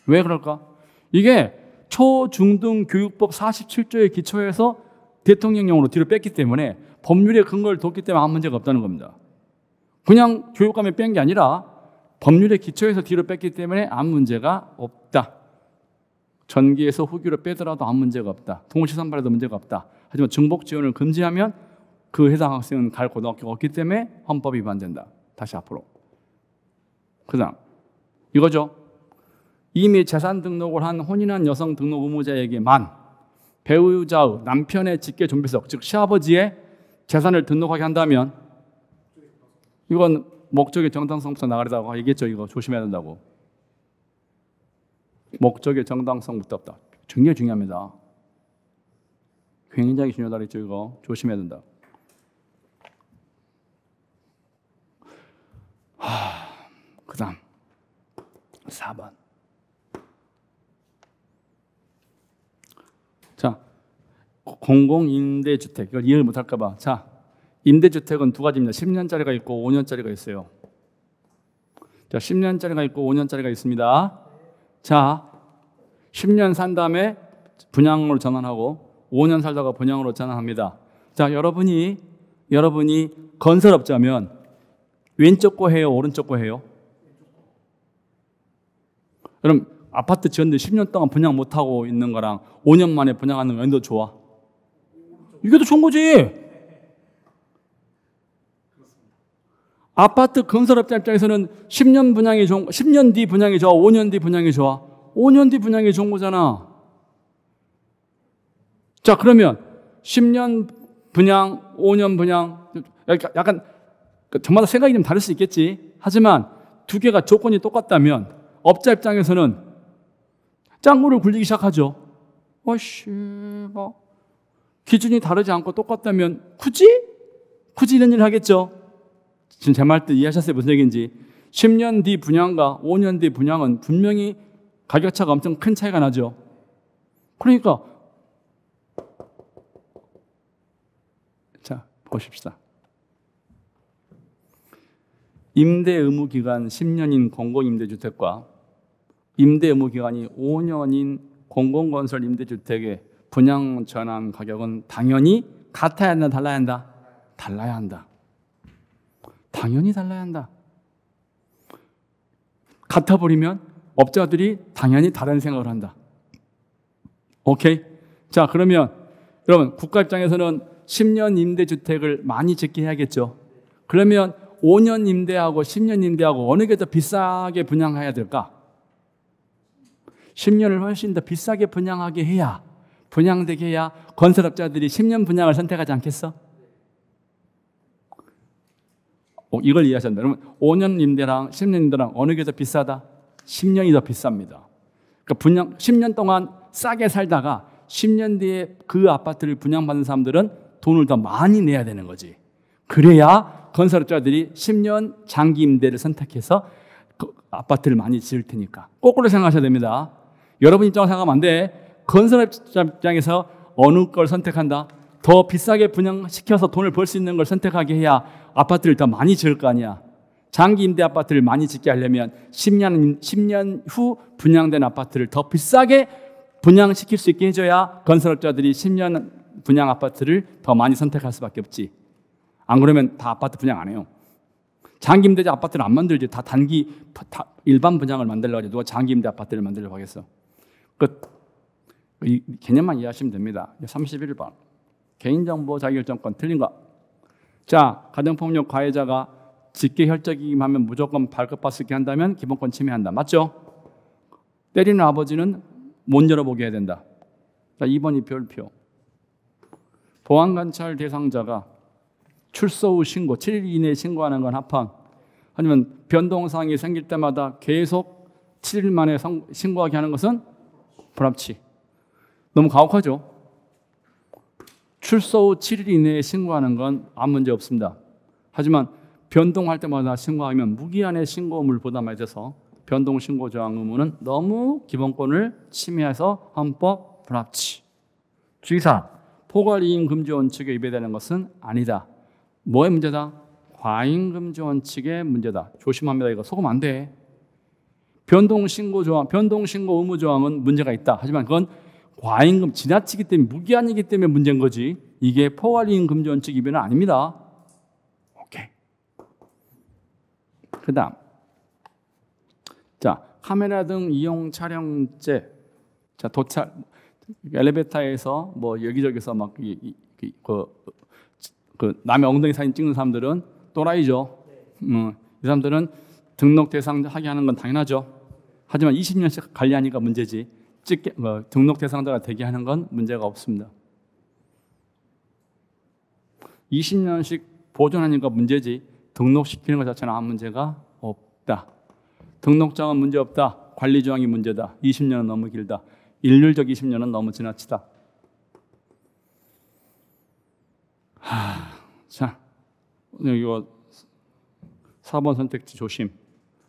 Speaker 1: 왜 그럴까? 이게 초중등 교육법 47조의 기초에서 대통령령으로 뒤로 뺐기 때문에 법률의 근거를 뒀기 때문에 아무 문제가 없다는 겁니다. 그냥 교육감에 뺀 게 아니라 법률의 기초에서 뒤로 뺐기 때문에 아무 문제가 없다. 전기에서 후기로 빼더라도 아무 문제가 없다. 동시 선발에도 문제가 없다. 하지만 중복 지원을 금지하면 그 해당 학생은 갈 고등학교가 없기 때문에 헌법이 위반된다. 다시 앞으로. 그 다음 이거죠. 이미 재산 등록을 한 혼인한 여성 등록 의무자에게만 배우자의 남편의 직계 존비속, 즉 시아버지의 재산을 등록하게 한다면 이건 목적의 정당성부터 나가려다가 얘기했죠. 이거 조심해야 된다고. 목적의 정당성부터 없다. 굉장히 중요합니다. 굉장히 중요하다 그랬죠. 이거 조심해야 된다. 그 다음 4번. 자, 공공임대주택. 이걸 이해를 못할까 봐. 자, 임대주택은 두 가지입니다. 10년짜리가 있고 5년짜리가 있어요. 자, 10년짜리가 있고 5년짜리가 있습니다. 자, 10년 산 다음에 분양으로 전환하고 5년 살다가 분양으로 전환합니다. 자, 여러분이 건설업자면 왼쪽 거 해요? 오른쪽 거 해요? 그럼 아파트 지었는데 10년 동안 분양 못하고 있는 거랑 5년 만에 분양하는 거 더 좋아? 이게 더 좋은 거지. 아파트 건설업자 입장에서는 10년 뒤 분양이 좋아? 5년 뒤 분양이 좋아? 5년 뒤 분양이 좋은 거잖아. 자, 그러면 10년 분양, 5년 분양, 약간 저마다 생각이 좀 다를 수 있겠지. 하지만 두 개가 조건이 똑같다면 업자 입장에서는 짱구를 굴리기 시작하죠. 기준이 다르지 않고 똑같다면 굳이 이런 일을 하겠죠. 지금 제 말 뜻 이해하셨어요? 무슨 얘기인지. 10년 뒤 분양과 5년 뒤 분양은 분명히 가격차가 엄청 큰 차이가 나죠. 그러니까 자, 보십시다. 임대 의무 기간 10년인 공공임대주택과 임대 의무 기간이 5년인 공공건설 임대주택의 분양 전환 가격은 당연히 같아야 한다, 달라야 한다? 달라야 한다. 당연히 달라야 한다. 같아버리면 업자들이 당연히 다른 생각을 한다. 오케이? 자, 그러면 여러분 국가 입장에서는 10년 임대주택을 많이 짓게 해야겠죠. 그러면 5년 임대하고 10년 임대하고 어느 게 더 비싸게 분양해야 될까? 10년을 훨씬 더 비싸게 분양하게 해야, 분양되게 해야 건설업자들이 10년 분양을 선택하지 않겠어? 이걸 이해하셨나요? 여러분 5년 임대랑 10년 임대랑 어느 게 더 비싸다? 10년이 더 비쌉니다. 그러니까 10년 동안 싸게 살다가 10년 뒤에 그 아파트를 분양받는 사람들은 돈을 더 많이 내야 되는 거지. 그래야 건설업자들이 10년 장기 임대를 선택해서 그 아파트를 많이 지을 테니까. 거꾸로 생각하셔야 됩니다. 여러분 입장으로 생각하면 안 돼. 건설업자 입장에서 어느 걸 선택한다? 더 비싸게 분양시켜서 돈을 벌 수 있는 걸 선택하게 해야 아파트를 더 많이 지을 거 아니야. 장기 임대 아파트를 많이 짓게 하려면 10년 후 분양된 아파트를 더 비싸게 분양시킬 수 있게 해줘야 건설업자들이 10년 분양 아파트를 더 많이 선택할 수밖에 없지. 안 그러면 다 아파트 분양 안 해요. 장기 임대자 아파트를 안 만들지. 다 일반 분양을 만들려고 하지. 누가 장기 임대 아파트를 만들려고 하겠어. 이 개념만 이해하시면 됩니다. 31번. 개인정보 자기결정권 틀린 거. 자, 가정폭력 가해자가 직계혈적이기만 하면 무조건 발급받을 수 있게 한다면 기본권 침해한다. 맞죠? 때리는 아버지는 못 열어보게 해야 된다. 자, 2번이 별표. 보안관찰 대상자가 출소 후 신고, 7일 이내에 신고하는 건 합헌. 하지만 변동사항이 생길 때마다 계속 7일 만에 신고하게 하는 것은 불합치. 너무 가혹하죠? 출소 후 7일 이내에 신고하는 건 아무 문제 없습니다. 하지만 변동할 때마다 신고하면 무기한의 신고 의무를 부담해야 돼서 변동 신고 조항 의무는 너무 기본권을 침해해서 헌법 불합치. 주의사항, 포괄 이행 금지 원칙에 위배되는 것은 아니다. 뭐의 문제다? 과잉 금지 원칙의 문제다. 조심합니다. 이거 속으면 안 돼. 변동 신고 조항, 변동 신고 의무 조항은 문제가 있다. 하지만 그건 과잉금 지나치기 때문에 무기한이기 때문에 문제인 거지. 이게 포괄 이행 금지 원칙 위배는 아닙니다. 오케이. 그다음, 자, 카메라 등 이용 촬영죄. 자, 도착 엘리베이터에서 뭐 여기저기서 막 남의 엉덩이 사진 찍는 사람들은 또라이죠. 이 사람들은 등록 대상 하게 하는 건 당연하죠. 하지만 20년씩 관리하니까 문제지. 등록 대상자가 되게 하는 건 문제가 없습니다. 20년씩 보존하니까 문제지 등록시키는 것 자체는 아무 문제가 없다. 등록장은 문제 없다. 관리 조항이 문제다. 20년은 너무 길다. 일률적 20년은 너무 지나치다. 자, 이거 4번 선택지 조심.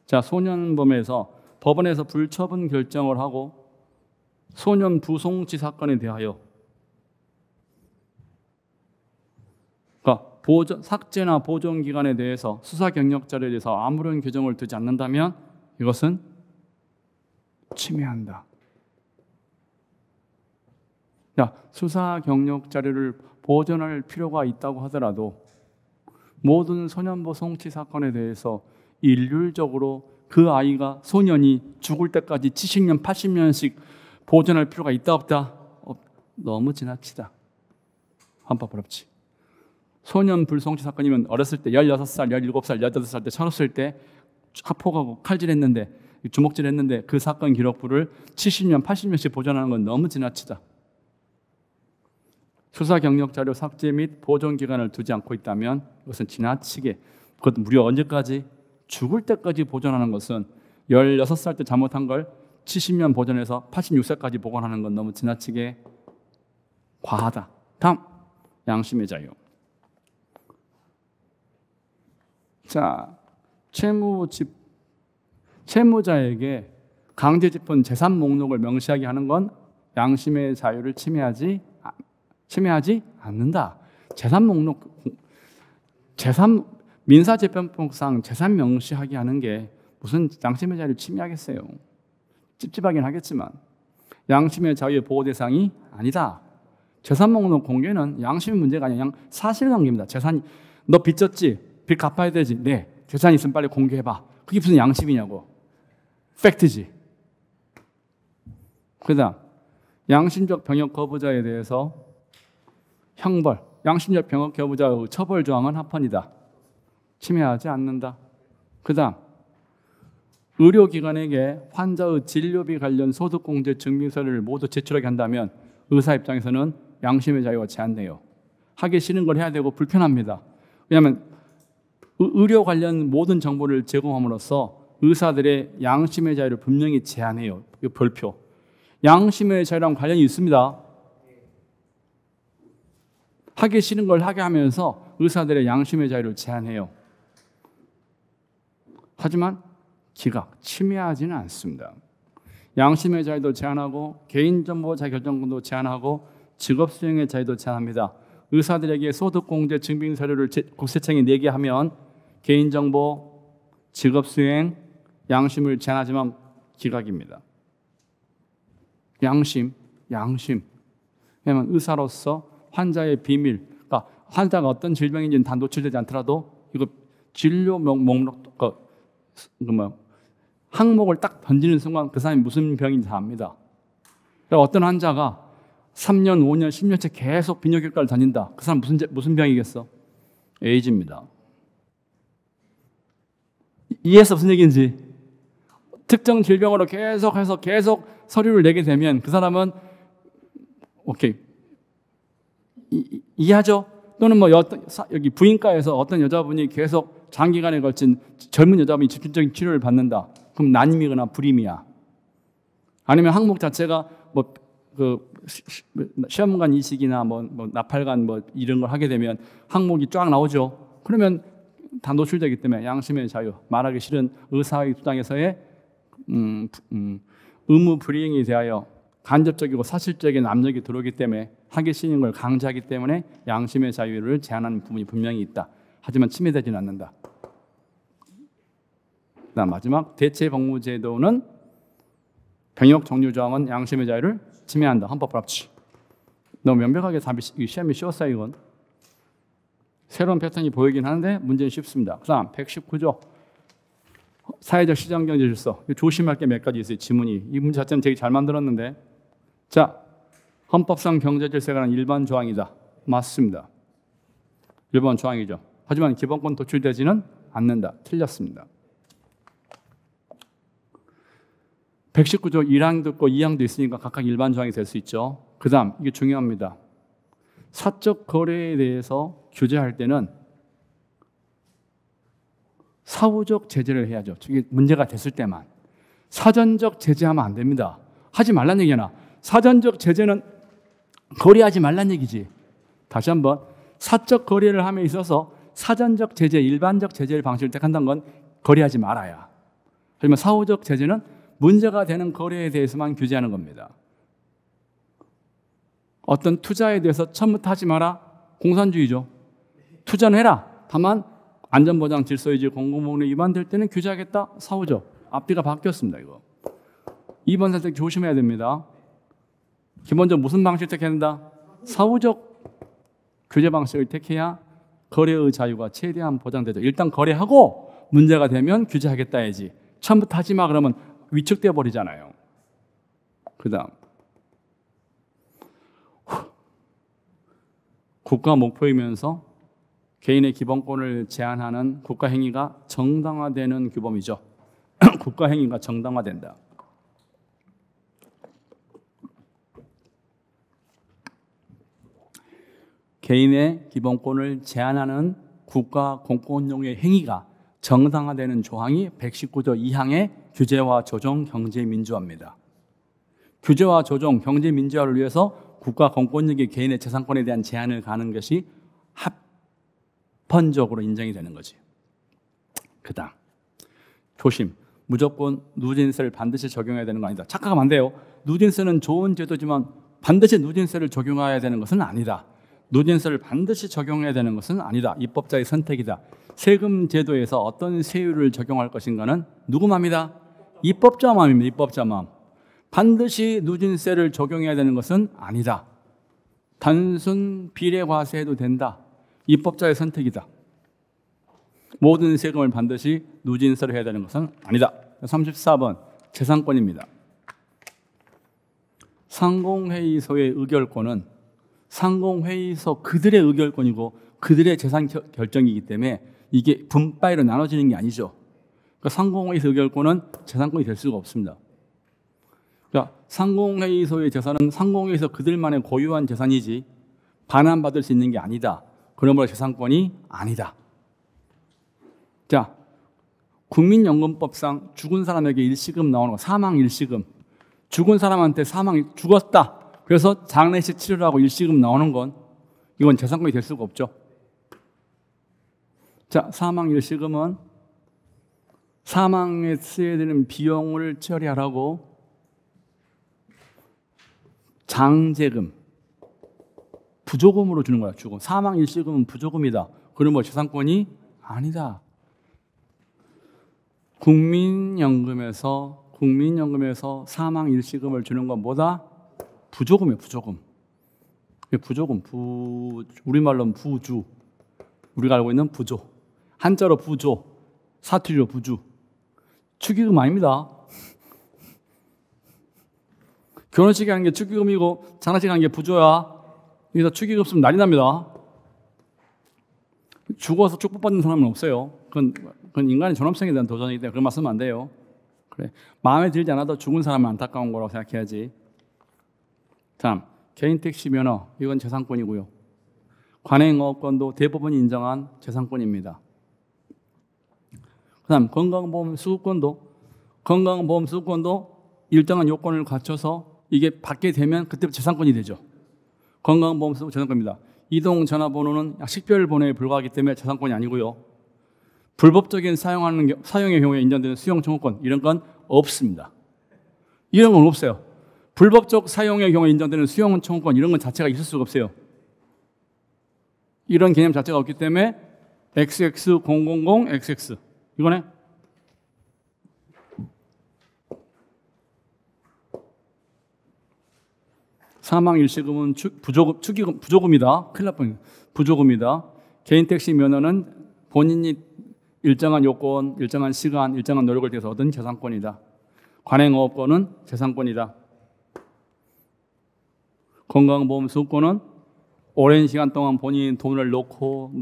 Speaker 1: 자, 소년범에서 법원에서 불처분 결정을 하고 소년 부송치 사건에 대하여 삭제나 보존 기간에 대해서 수사 경력 자료에 대해서 아무런 규정을 두지 않는다면 이것은 침해한다. 야, 수사 경력 자료를 보존할 필요가 있다고 하더라도 모든 소년부 송치 사건에 대해서 일률적으로 그 아이가 소년이 죽을 때까지 70년, 80년씩 보존할 필요가 있다 없다? 너무 지나치다. 헌법부럽지. 소년 불송치 사건이면 어렸을 때 16살, 17살, 18살 때 쳐놨을 때 하폭하고 칼질했는데 주먹질했는데 그 사건 기록부를 70년, 80년씩 보존하는 건 너무 지나치다. 수사 경력 자료 삭제 및 보존 기간을 두지 않고 있다면 이것은 지나치게, 그것도 무려 언제까지? 죽을 때까지 보존하는 것은 16살 때 잘못한 걸 70년 보존해서 86세까지 보관하는 건 너무 지나치게 과하다. 다음, 양심의 자유. 자, 채무자에게 강제 집행 재산 목록을 명시하게 하는 건 양심의 자유를 침해하지 않는다. 민사재판법상 재산 명시하게 하는 게 무슨 양심의 자유를 침해하겠어요? 찝찝하긴 하겠지만 양심의 자유의 보호 대상이 아니다. 재산 목록 공개는 양심의 문제가 아니라 그냥 사실관계입니다. 재산이, 너 빚졌지? 빚 갚아야 되지? 네. 재산 있으면 빨리 공개해봐. 그게 무슨 양심이냐고. 팩트지. 그 다음, 양심적 병역 거부자에 대해서 형벌, 양심적 병역 거부자의 처벌 조항은 합헌이다. 침해하지 않는다. 그 다음, 의료기관에게 환자의 진료비 관련 소득공제 증빙서류를 모두 제출하게 한다면 의사 입장에서는 양심의 자유가 제한돼요. 하기 싫은 걸 해야 되고 불편합니다. 왜냐하면 의료 관련 모든 정보를 제공함으로써 의사들의 양심의 자유를 분명히 제한해요. 이 별표. 양심의 자유랑 관련이 있습니다. 하기 싫은 걸 하게 하면서 의사들의 양심의 자유를 제한해요. 하지만 기각, 침해하지는 않습니다. 양심의 자유도 제한하고 개인정보 자기결정권도 제한하고 직업수행의 자유도 제한합니다. 의사들에게 소득공제 증빙서류를 국세청에 내게 하면 개인정보, 직업수행, 양심을 제한하지만 기각입니다. 양심. 왜냐하면 의사로서 환자의 비밀, 그러니까 환자가 어떤 질병인지는 다 노출되지 않더라도 이거 진료 목록, 항목을 딱 던지는 순간 그 사람이 무슨 병인지 다 압니다. 그러니까 어떤 환자가 3년, 5년, 10년째 계속 비뇨기과를 다닌다. 그 사람 무슨 병이겠어? 에이즈입니다. 이해해서 무슨 얘기인지. 특정 질병으로 계속 서류를 내게 되면 그 사람은 오케이. 이해하죠? 또는 여기 부인과에서 어떤 여자분이 계속 장기간에 걸친 젊은 여자분이 집중적인 치료를 받는다. 그럼 난임이거나 불임이야. 아니면 항목 자체가 시험관 이식이나 나팔관 이런 걸 하게 되면 항목이 쫙 나오죠. 그러면 다 노출되기 때문에 양심의 자유, 말하기 싫은 의사의 입장에서의 의무 불이행에 대하여 간접적이고 사실적인 압력이 들어오기 때문에 하기 싫은 걸 강제하기 때문에 양심의 자유를 제한하는 부분이 분명히 있다. 하지만 침해되지는 않는다. 그다음 마지막 대체복무제도는 병역 종류 조항은 양심의 자유를 침해한다. 헌법불합치. 너무 명백하게 답이 시험이 쉬웠어요. 이건 새로운 패턴이 보이긴 하는데 문제는 쉽습니다. 그다음 119조 사회적 시장경제 질서. 조심할 게 몇 가지 있어요. 지문이. 이 문제 자체는 되게 잘 만들었는데, 자, 헌법상 경제 질서에 관한 일반 조항이다. 맞습니다. 일반 조항이죠. 하지만 기본권 도출되지는 않는다. 틀렸습니다. 119조 1항도 있고 2항도 있으니까 각각 일반 조항이 될 수 있죠. 그 다음, 이게 중요합니다. 사적 거래에 대해서 규제할 때는 사후적 제재를 해야죠. 이게 문제가 됐을 때만. 사전적 제재하면 안 됩니다. 하지 말란 얘기잖아. 사전적 제재는 거래하지 말란 얘기지. 다시 한번, 사적 거래를 함에 있어서 사전적 제재, 일반적 제재의 방식을 택한다는 건 거래하지 말아야. 하지만 사후적 제재는 문제가 되는 거래에 대해서만 규제하는 겁니다. 어떤 투자에 대해서 처음부터 하지 마라. 공산주의죠. 투자는 해라. 다만 안전보장 질서유지 공공복리 위반될 때는 규제하겠다. 사후적. 앞뒤가 바뀌었습니다. 이거 2번 선택 조심해야 됩니다. 기본적으로 무슨 방식을 택해야 된다? 사후적 규제 방식을 택해야 거래의 자유가 최대한 보장되죠. 일단 거래하고 문제가 되면 규제하겠다 해야지. 처음부터 하지 마 그러면 위축되어 버리잖아요. 그 다음, 국가 목표이면서 개인의 기본권을 제한하는 국가행위가 정당화되는 규범이죠. 국가행위가 정당화된다. 개인의 기본권을 제한하는 국가 공권력의 행위가 정당화되는 조항이 119조 2항의 규제와 조정 경제민주화입니다. 규제와 조정 경제민주화를 위해서 국가 공권력이 개인의 재산권에 대한 제한을 가는 것이 합헌적으로 인정이 되는 거지. 그 다음, 조심. 무조건 누진세를 반드시 적용해야 되는 거 아니다. 착각하면 안 돼요. 누진세는 좋은 제도지만 반드시 누진세를 적용해야 되는 것은 아니다. 누진세를 반드시 적용해야 되는 것은 아니다. 입법자의 선택이다. 세금 제도에서 어떤 세율을 적용할 것인가는 누구 맘이다? 입법자 맘입니다. 입법자 맘. 반드시 누진세를 적용해야 되는 것은 아니다. 단순 비례과세해도 된다. 입법자의 선택이다. 모든 세금을 반드시 누진세로 해야 되는 것은 아니다. 34번 재산권입니다. 상공회의소의 의결권은 상공회의소 그들의 의결권이고 그들의 재산 결정이기 때문에 이게 분파로 나눠지는 게 아니죠. 그러니까 상공회의소 의결권은 재산권이 될 수가 없습니다. 그러니까 상공회의소의 재산은 상공회의소 그들만의 고유한 재산이지 반환받을 수 있는 게 아니다. 그러므로 재산권이 아니다. 자, 국민연금법상 죽은 사람에게 일시금 나오는 거, 사망 일시금. 죽은 사람한테 죽었다. 그래서 장례식 치르라고 일시금 나오는 건 이건 재산권이 될 수가 없죠. 자, 사망 일시금은 사망에 쓰여야 되는 비용을 처리하라고 장제금, 부조금으로 주는 거야. 주금. 사망 일시금은 부조금이다. 그러면 재산권이 아니다. 국민연금에서 사망 일시금을 주는 건 뭐다? 부조금이에요. 부조금. 부조금. 우리말로는 부주. 우리가 알고 있는 부조. 한자로 부조, 사투리로 부주. 축의금 아닙니다. 결혼식에 하는 게 축의금이고 장례식에 하는 게 부조야. 여기서 축의금 쓰면 난리 납니다. 죽어서 축복받는 사람은 없어요. 그건 인간의 존엄성에 대한 도전이기 때문에 그런 말 쓰면 안 돼요. 그래. 마음에 들지 않아도 죽은 사람은 안타까운 거라고 생각해야지. 다음, 개인 택시 면허. 이건 재산권이고요. 관행어업권도 대법원이 인정한 재산권입니다. 그 다음, 건강보험 수급권도 일정한 요건을 갖춰서 이게 받게 되면 그때부터 재산권이 되죠. 건강보험 수급 재산권입니다. 이동 전화번호는 식별번호에 불과하기 때문에 재산권이 아니고요. 불법적인 사용의 경우에 인정되는 수용 청구권 이런 건 없습니다. 이런 건 없어요. 불법적 사용의 경우에 인정되는 수용 청구권 이런 건 자체가 있을 수가 없어요. 이런 개념 자체가 없기 때문에 XX000XX 이거네. 사망 일시금은 부조금이다. 큰일 날 뻔. 부조금이다. 개인 택시 면허는 본인이 일정한 요건, 일정한 시간, 일정한 노력을 통해서 얻은 재산권이다. 관행어업권은 재산권이다. 건강보험 수급권은 오랜 시간 동안 본인이 돈을 놓고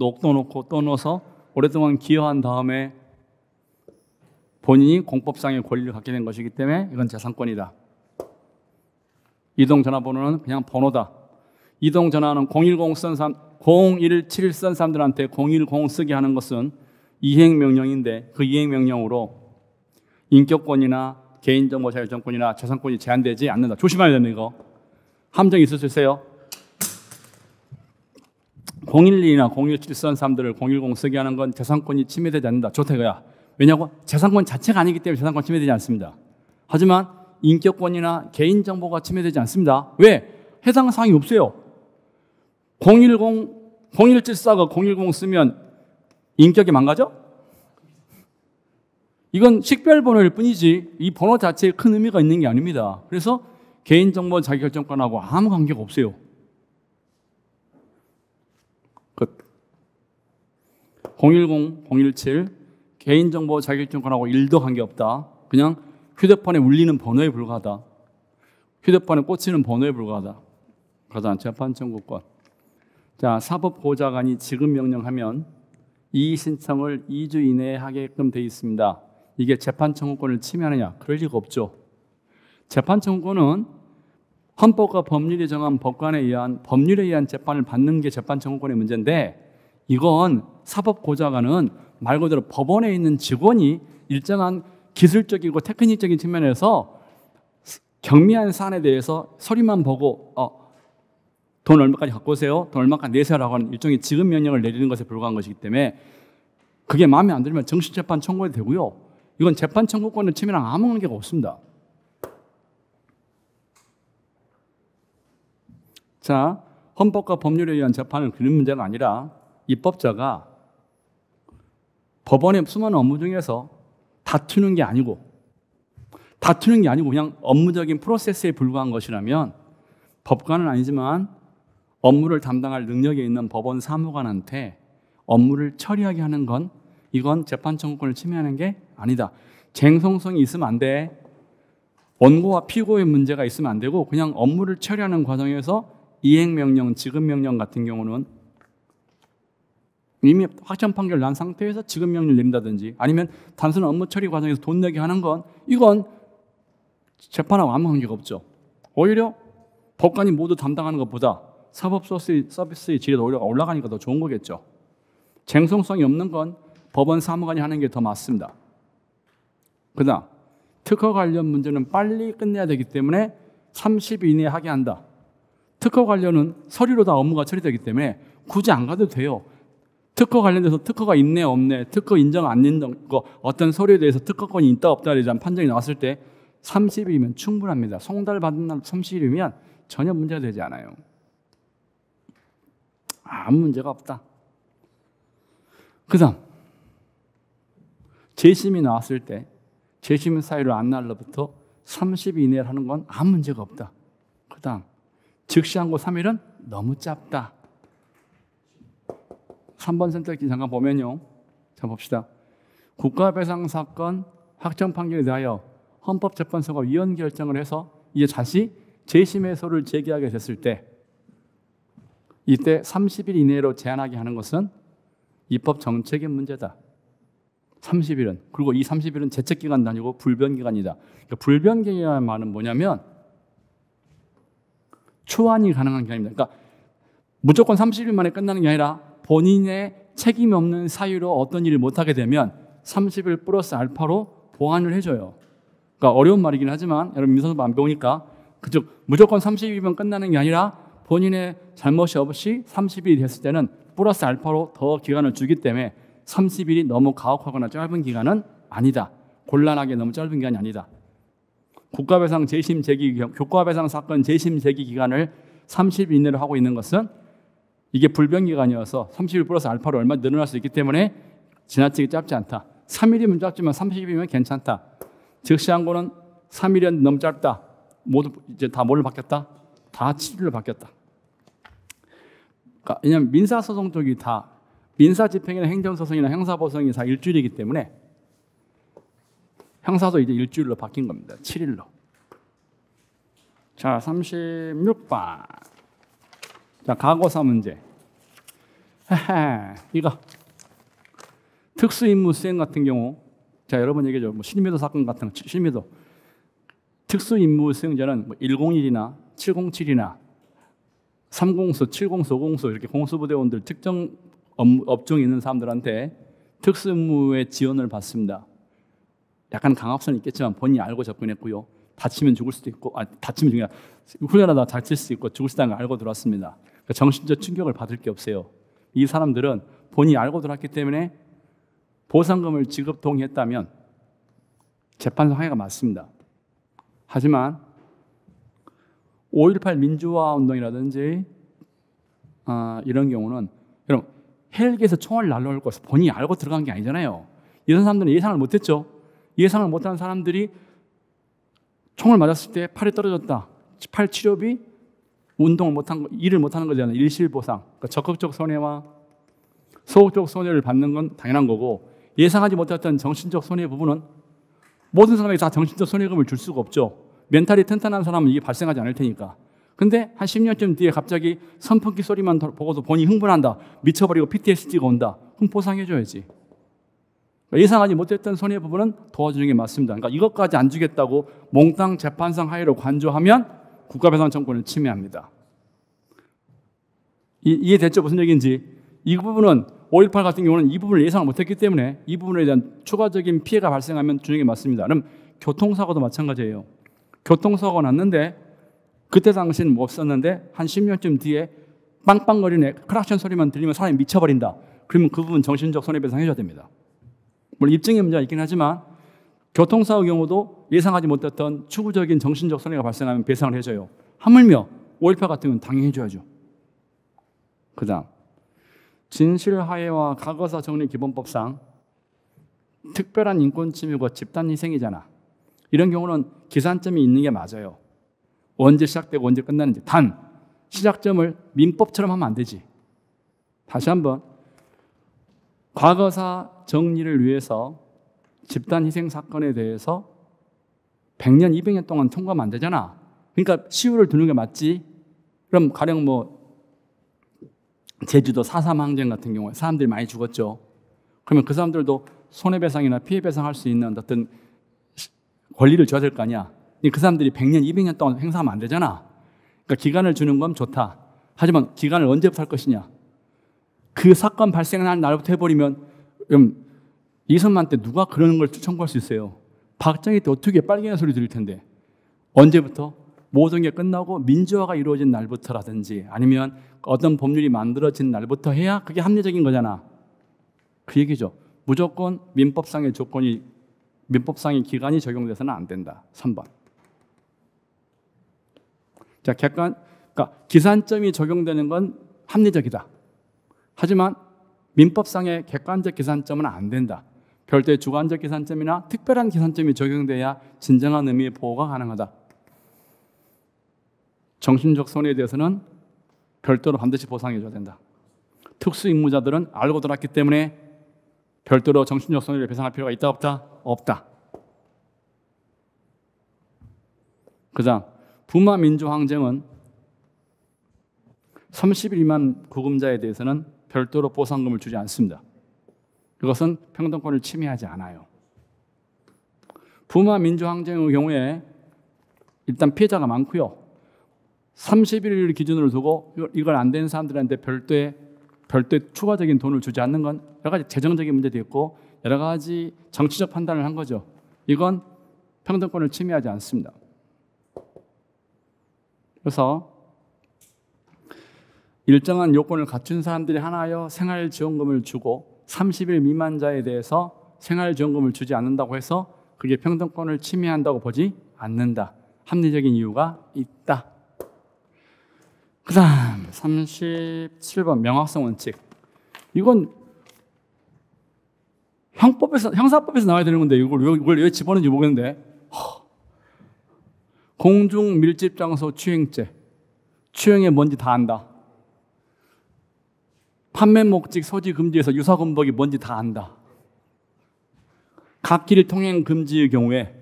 Speaker 1: 또 넣어서 오랫동안 기여한 다음에 본인이 공법상의 권리를 갖게 된 것이기 때문에 이건 재산권이다. 이동전화번호는 그냥 번호다. 이동전화는 017 쓴 사람들한테 010 쓰게 하는 것은 이행명령인데 그 이행명령으로 인격권이나 개인정보 자율정권이나 재산권이 제한되지 않는다. 조심해야 되는 이거. 함정이 있을 수 있어요. 012나 017 쓰는 사람들을 010 쓰게 하는 건 재산권이 침해되지 않는다. 좋다 이거야. 왜냐고? 재산권 자체가 아니기 때문에 재산권 침해되지 않습니다. 하지만 인격권이나 개인정보가 침해되지 않습니다. 왜? 해당 사항이 없어요. 010, 017 쓰다가 010 쓰면 인격이 망가져? 이건 식별번호일 뿐이지 이 번호 자체에 큰 의미가 있는 게 아닙니다. 그래서 개인정보 자기결정권하고 아무 관계가 없어요. 끝. 010, 017 개인정보 자기결정권하고 1도 관계없다. 그냥 휴대폰에 울리는 번호에 불과하다. 휴대폰에 꽂히는 번호에 불과하다. 가장 재판 청구권. 자, 사법고자관이 지급 명령하면 이의 신청을 2주 이내에 하게끔 되어 있습니다. 이게 재판 청구권을 침해하느냐? 그럴 리가 없죠. 재판 청구권은 헌법과 법률이 정한 법관에 의한 법률에 의한 재판을 받는 게 재판 청구권의 문제인데 이건 사법고자관은 말 그대로 법원에 있는 직원이 일정한 기술적이고 테크닉적인 측면에서 경미한 사안에 대해서 서류만 보고 돈 얼마까지 갖고 오세요? 돈 얼마까지 내세요라고 하는 일종의 지급 명령을 내리는 것에 불과한 것이기 때문에 그게 마음에 안 들면 정식재판 청구해도 되고요. 이건 재판 청구권의 침해랑 아무 관계가 없습니다. 자, 헌법과 법률에 의한 재판은 그런 문제가 아니라 입법자가 법원의 수많은 업무 중에서 다투는 게 아니고 그냥 업무적인 프로세스에 불과한 것이라면 법관은 아니지만 업무를 담당할 능력이 있는 법원 사무관한테 업무를 처리하게 하는 건 이건 재판 청구권을 침해하는 게 아니다. 쟁송성이 있으면 안 돼. 원고와 피고의 문제가 있으면 안 되고 그냥 업무를 처리하는 과정에서 이행명령, 지급명령 같은 경우는 이미 확정 판결 난 상태에서 지급명령을 내린다든지 아니면 단순한 업무 처리 과정에서 돈 내게 하는 건 이건 재판하고 아무 관계가 없죠. 오히려 법관이 모두 담당하는 것보다 사법 서비스의 질이 오히려 올라가니까 더 좋은 거겠죠. 쟁송성이 없는 건 법원 사무관이 하는 게 더 맞습니다. 그다음 특허 관련 문제는 빨리 끝내야 되기 때문에 30일 이내에 하게 한다. 특허 관련은 서류로 다 업무가 처리되기 때문에 굳이 안 가도 돼요. 특허 관련돼서 특허가 있네 없네, 특허 인정 안 인정, 어떤 서류에 대해서 특허권이 있다 없다에 대한 판정이 나왔을 때 30일이면 충분합니다. 송달 받은 날 30일이면 전혀 문제가 되지 않아요. 아무 문제가 없다. 그 다음 재심이 나왔을 때 재심 사유를 안 날로부터 30일 이내에 하는 건 아무 문제가 없다. 그 다음 즉시항고 3일은 너무 짧다. 3번 선택지 잠깐 보면요. 자 봅시다. 국가배상사건 확정 판결에 대하여 헌법재판소가 위헌 결정을 해서 이제 다시 재심해소를 제기하게 됐을 때 이때 30일 이내로 제한하게 하는 것은 입법 정책의 문제다. 30일은. 그리고 이 30일은 제책기간도 아니고 불변기간이다. 그러니까 불변기간의 말은 뭐냐면 초안이 가능한 기간입니다. 그러니까 무조건 30일 만에 끝나는 게 아니라 본인의 책임이 없는 사유로 어떤 일을 못하게 되면 30일 플러스 알파로 보완을 해줘요. 그러니까 어려운 말이긴 하지만 여러분 민사소법 안 배우니까 그쪽 무조건 30일이면 끝나는 게 아니라 본인의 잘못이 없이 30일이 됐을 때는 플러스 알파로 더 기간을 주기 때문에 30일이 너무 가혹하거나 짧은 기간은 아니다. 곤란하게 너무 짧은 기간이 아니다. 국가배상 재심 제기 교과배상 사건 재심 제기 기간을 30일 이내로 하고 있는 것은 이게 불변기간이어서 30일 플러스 알파로 얼마 늘어날 수 있기 때문에 지나치게 짧지 않다. 3일이면 짧지만 30일이면 괜찮다. 즉시항고는 3일은 너무 짧다. 모두 이제 다 뭘로 바뀌었다? 다 7일로 바뀌었다. 그러니까 왜냐하면 민사소송 쪽이 다 민사집행이나 행정소송이나 형사소송이 다 일주일이기 때문에 형사도 이제 일주일로 바뀐 겁니다. 7일로. 자, 36번. 자, 가고사 문제. 이거 특수임무 수행 같은 경우, 자 여러 번 얘기하죠. 실미도 사건 같은 거, 실미도 특수임무 수행자는 101이나 707이나 3공수, 7공수, 5공수 이렇게 공수부대원들 특정 업종에 있는 사람들한테 특수임무의 지원을 받습니다. 약간 강압성이 있겠지만 본인이 알고 접근했고요. 다치면 죽을 수도 있고, 다치면 중요한 훈련하다 다칠 수도 있고 죽을 수도 있다는 걸 알고 들어왔습니다. 그러니까 정신적 충격을 받을 게 없어요. 이 사람들은 본인이 알고 들어왔기 때문에 보상금을 지급 동의했다면 재판소 항해가 맞습니다. 하지만 5.18 민주화 운동이라든지 이런 경우는 여러분 헬기에서 총알 날라올 것을 본인이 알고 들어간 게 아니잖아요. 이런 사람들은 예상을 못했죠. 예상을 못한 사람들이 총을 맞았을 때 팔이 떨어졌다. 팔 치료비, 운동을 못한 거, 일을 못하는 거잖아요. 일실보상. 그러니까 적극적 손해와 소극적 손해를 받는 건 당연한 거고, 예상하지 못했던 정신적 손해 부분은 모든 사람에게 다 정신적 손해금을 줄 수가 없죠. 멘탈이 튼튼한 사람은 이게 발생하지 않을 테니까. 근데 한 10년쯤 뒤에 갑자기 선풍기 소리만 보고도 본인이 흥분한다. 미쳐버리고 PTSD가 온다. 그럼 보상해줘야지. 예상하지 못했던 손해 부분은 도와주는 게 맞습니다. 그러니까 이것까지 안 주겠다고 몽땅 재판상 하에로 관조하면 국가배상 청구권을 침해합니다. 이해됐죠? 무슨 얘기인지. 이 부분은 5.18 같은 경우는 이 부분을 예상을 못했기 때문에 이 부분에 대한 추가적인 피해가 발생하면 주는 게 맞습니다. 그럼 교통사고도 마찬가지예요. 교통사고가 났는데 그때 당시는 못 썼는데 한 10년쯤 뒤에 빵빵거리는 크락션 소리만 들리면 사람이 미쳐버린다. 그러면 그 부분 정신적 손해배상 해줘야 됩니다. 물론 입증의 문제가 있긴 하지만 교통사고 경우도 예상하지 못했던 추구적인 정신적 손해가 발생하면 배상을 해줘요. 하물며 5.18 같은 경우는 당연히 해줘야죠. 그 다음 진실화해와 과거사 정리 기본법상 특별한 인권침해고 집단희생이잖아. 이런 경우는 기산점이 있는 게 맞아요. 언제 시작되고 언제 끝나는지. 단 시작점을 민법처럼 하면 안 되지. 다시 한번 과거사 정리를 위해서 집단희생 사건에 대해서 100년, 200년 동안 통과하면 안 되잖아. 그러니까 시효를 두는 게 맞지. 그럼 가령 제주도 4.3 항쟁 같은 경우에 사람들이 많이 죽었죠. 그러면 그 사람들도 손해배상이나 피해배상할 수 있는 어떤 권리를 줘야 될 거 아니야. 그 사람들이 100년, 200년 동안 행사하면 안 되잖아. 그러니까 기간을 주는 건 좋다. 하지만 기간을 언제부터 할 것이냐. 그 사건 발생한 날부터 해버리면 이선만 때 누가 그런 걸 청구할 수 있어요. 박정희 때 어떻게 빨갱이 소리 들릴 텐데. 언제부터? 모든 게 끝나고 민주화가 이루어진 날부터라든지 아니면 어떤 법률이 만들어진 날부터 해야 그게 합리적인 거잖아. 그 얘기죠. 무조건 민법상의 기간이 적용돼서는 안 된다. 3번. 자, 그러니까 기산점이 적용되는 건 합리적이다. 하지만 민법상의 객관적 기산점은 안 된다. 별도의 주관적 기산점이나 특별한 기산점이 적용돼야 진정한 의미의 보호가 가능하다. 정신적 손해에 대해서는 별도로 반드시 보상해줘야 된다. 특수임무자들은 알고 들었기 때문에 별도로 정신적 손해를 배상할 필요가 있다 없다? 없다. 그 다음 부마 민주항쟁은 30일 미만 구금자에 대해서는 별도로 보상금을 주지 않습니다. 그것은 평등권을 침해하지 않아요. 부마 민주항쟁의 경우에 일단 피해자가 많고요. 30일을 기준으로 두고 이걸 안 되는 사람들한테 별도의 추가적인 돈을 주지 않는 건 여러 가지 재정적인 문제도 있고 여러 가지 정치적 판단을 한 거죠. 이건 평등권을 침해하지 않습니다. 그래서 일정한 요건을 갖춘 사람들이 하나여 생활지원금을 주고 30일 미만자에 대해서 생활지원금을 주지 않는다고 해서 그게 평등권을 침해한다고 보지 않는다. 합리적인 이유가 있다. 그 다음 37번 명확성 원칙. 이건 형사법에서 나와야 되는 건데 이걸 왜 집어넣는지 모르겠는데 공중 밀집 장소 추행죄. 추행이 뭔지 다 안다. 판매 목적 소지 금지에서 유사 금복이 뭔지 다 안다. 갓길 통행 금지의 경우에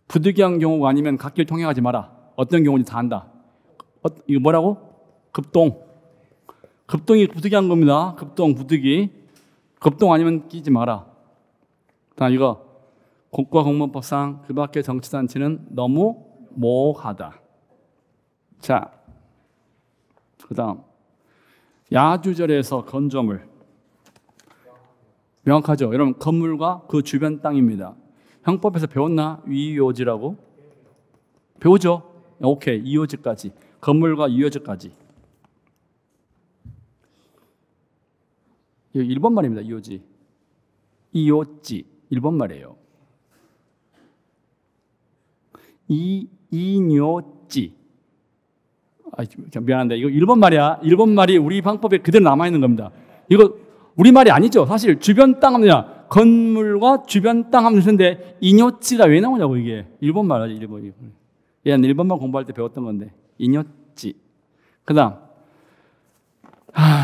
Speaker 1: 부득이한 경우가 아니면 갓길 통행하지 마라. 어떤 경우인지 다 안다. 이거 뭐라고? 급동. 급동이 부득이한 겁니다. 급동, 부득이. 급동 아니면 끼지 마라. 이거 국가공무법상 그 밖의 정치단체는 너무 모호하다. 자, 그 다음 야주절에서 건조물. 명확하죠? 여러분 건물과 그 주변 땅입니다. 형법에서 배웠나? 위요지라고? 배우죠? 오케이. 이요지까지. 건물과 이요지까지. 이거 일본 말입니다. 이요지. 이요지. 일본 말이에요. 이뇨지. 미안한데 이거 일본 말이야. 일본 말이 우리 방법에 그대로 남아있는 겁니다. 이거 우리 말이 아니죠. 사실 주변 땅 하면 건물과 주변 땅 하면 되는데 이뇨지가 왜 나오냐고. 이게 일본 말이지. 일본말 공부할 때 배웠던 건데 이뇨지. 그 다음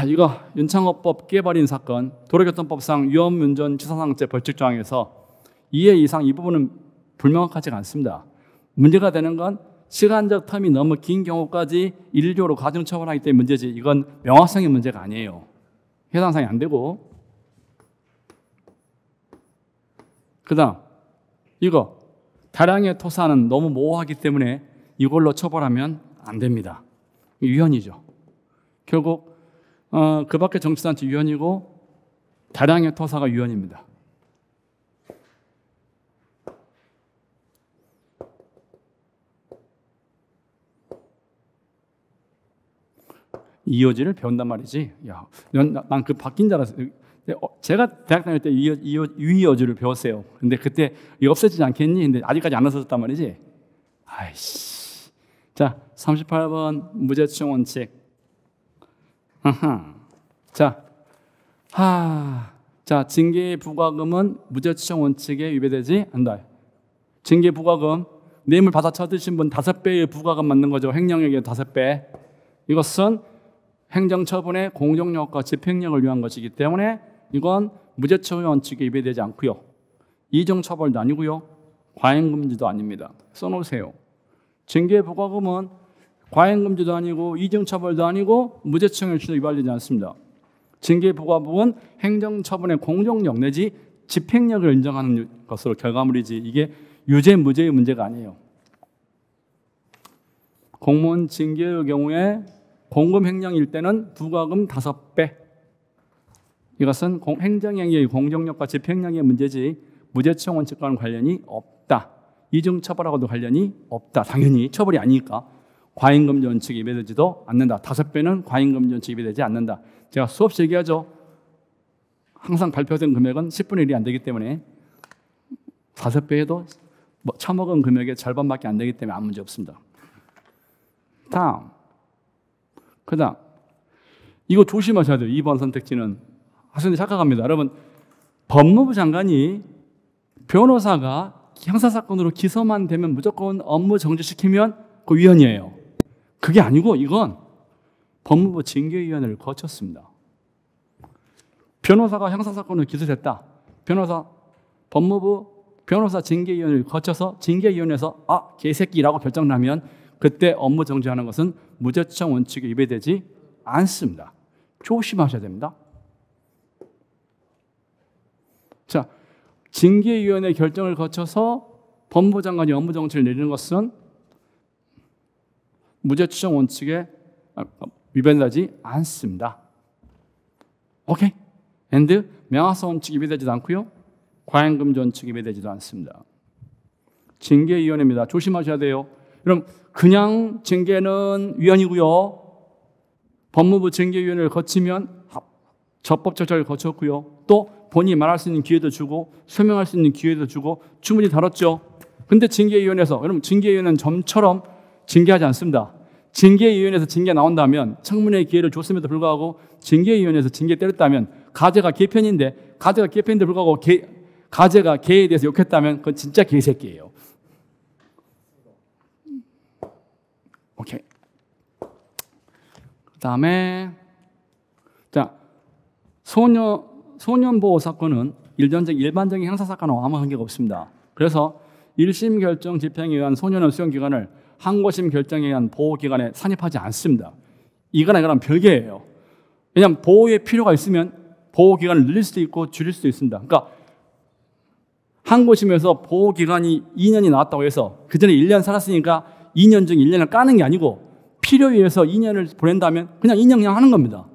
Speaker 1: 이거 윤창호법 깨버린 사건, 도로교통법상 위험운전치사상죄 벌칙조항에서 2회 이상 이 부분은 불명확하지가 않습니다. 문제가 되는 건 시간적 텀이 너무 긴 경우까지 일률적으로 가중처벌하기 때문에 문제지, 이건 명확성의 문제가 아니에요. 해당사항이 안 되고. 그 다음 이거 다량의 토사는 너무 모호하기 때문에 이걸로 처벌하면 안 됩니다. 위헌이죠. 결국 그 밖에 정치단체 위헌이고 다량의 토사가 위헌입니다. 이요지를 배운단 말이지. 야, 난 그 바뀐 줄 알았어. 제가 대학 다닐 때 위요지를 배웠어요. 근데 그때 이거 없어지지 않겠니? 근데 아직까지 안 없어졌단 말이지. 아이씨. 자, 38번 무죄추정 원칙. 자, 징계 부과금은 무죄추정 원칙에 위배되지 않는다. 징계 부과금, 뇌물 받아 쳐드신 분 5배의 부과금 맞는 거죠. 횡령액의 5배. 이것은 행정처분의 공정력과 집행력을 위한 것이기 때문에 이건 무죄처분 원칙에 위배되지 않고요. 이중처벌도 아니고요. 과잉금지도 아닙니다. 써놓으세요. 징계부과금은 과잉금지도 아니고 이중처벌도 아니고 무죄처분 원칙도 위반되지 않습니다. 징계부과금은 행정처분의 공정력 내지 집행력을 인정하는 것으로 결과물이지 이게 유죄, 무죄의 문제가 아니에요. 공무원 징계의 경우에 공금횡령일 때는 부과금 5배. 이것은 행정행위의 공정력과 집행력의 문제지 무죄처분 원칙과는 관련이 없다. 이중처벌하고도 관련이 없다. 당연히 처벌이 아니니까 과잉금지 원칙이 위배되지도 않는다. 5배는 과잉금지 원칙이 위배되지 않는다. 제가 수없이 얘기하죠. 항상 발표된 금액은 10분의 1이 안 되기 때문에 5배에도 처먹은 금액의 절반밖에 안 되기 때문에 아무 문제 없습니다. 다음. 그 다음 이거 조심하셔야 돼요. 2번 선택지는 학생들이 착각합니다. 여러분, 법무부 장관이 변호사가 형사사건으로 기소만 되면 무조건 업무 정지시키면 그 위헌이에요. 그게 아니고 이건 법무부 징계위원회를 거쳤습니다. 변호사가 형사사건으로 기소됐다. 법무부 변호사 징계위원회를 거쳐서 징계위원회에서 개새끼라고 결정나면 그때 업무 정지하는 것은 무죄추정 원칙에 위배되지 않습니다. 조심하셔야 됩니다. 자, 징계위원회 결정을 거쳐서 법무부 장관이 업무 정지를 내리는 것은 무죄추정 원칙에 위배되지 않습니다. 오케이? and 명확성 원칙이 위배되지도 않고요. 과잉금지 원칙이 위배되지도 않습니다. 징계위원회입니다. 조심하셔야 돼요. 그럼 그냥 징계는 위헌이고요. 법무부 징계위원회를 거치면 적법 절차를 거쳤고요. 또 본인이 말할 수 있는 기회도 주고 설명할 수 있는 기회도 주고 충분히 다뤘죠. 근데 징계위원회에서, 여러분 징계위원회는 점처럼 징계하지 않습니다. 징계위원회에서 징계 나온다면 청문회 기회를 줬음에도 불구하고 징계위원회에서 징계 때렸다면 가제가 개편인데 가제가 개편인데 불구하고 가제가 개에 대해서 욕했다면 그건 진짜 개새끼예요. 오케이. 그 다음에 자, 소년보호 사건은 일반적인 형사사건과 아무 관계가 없습니다. 그래서 1심 결정 집행에 의한 소년원 수용기간을 항고심 결정에 의한 보호기간에 산입하지 않습니다. 이거랑 이거랑 별개예요. 왜냐하면 보호의 필요가 있으면 보호기간을 늘릴 수도 있고 줄일 수도 있습니다. 그러니까 항고심에서 보호기간이 2년이 나왔다고 해서 그 전에 1년 살았으니까 2년 중 1년을 까는 게 아니고 필요에 의해서 2년을 보낸다면 그냥 2년 그냥 하는 겁니다.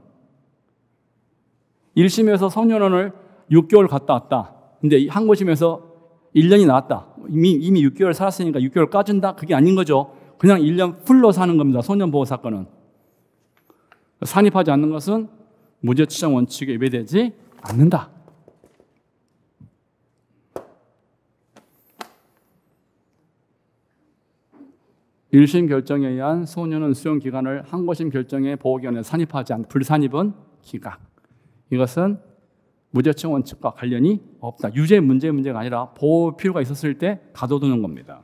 Speaker 1: 1심에서 소년원을 6개월 갔다 왔다. 근데 항고심에서 1년이 나왔다. 이미 6개월 살았으니까 6개월 까준다? 그게 아닌 거죠. 그냥 1년 풀로 사는 겁니다. 소년보호 사건은. 산입하지 않는 것은 무죄 추정 원칙에 위배되지 않는다. 일심 결정에 의한 소년은 수용 기간을 항고심 결정의 보호기간에 산입하지 않는 불산입은 기각. 이것은 무죄추정 원칙과 관련이 없다. 유죄 문제가 아니라 보호 필요가 있었을 때 가둬두는 겁니다.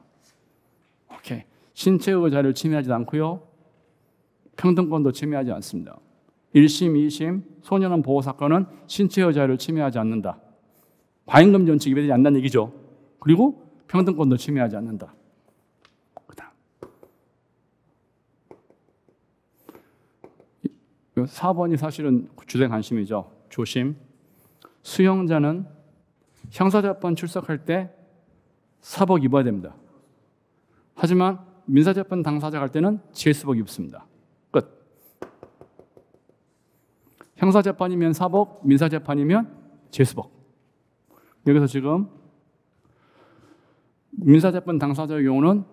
Speaker 1: 오케이. 신체의 자유를 침해하지 않고요. 평등권도 침해하지 않습니다. 1심, 2심 소년원 보호 사건은 신체의 자유를 침해하지 않는다. 과잉금지 원칙이 위배되지 않는다는 얘기죠. 그리고 평등권도 침해하지 않는다. 그다음 4번이 사실은 주된 관심이죠. 조심. 수용자는 형사재판 출석할 때 사복 입어야 됩니다. 하지만 민사재판 당사자 갈 때는 제수복 입습니다. 끝. 형사재판이면 사복, 민사재판이면 제수복. 여기서 지금 민사재판 당사자의 경우는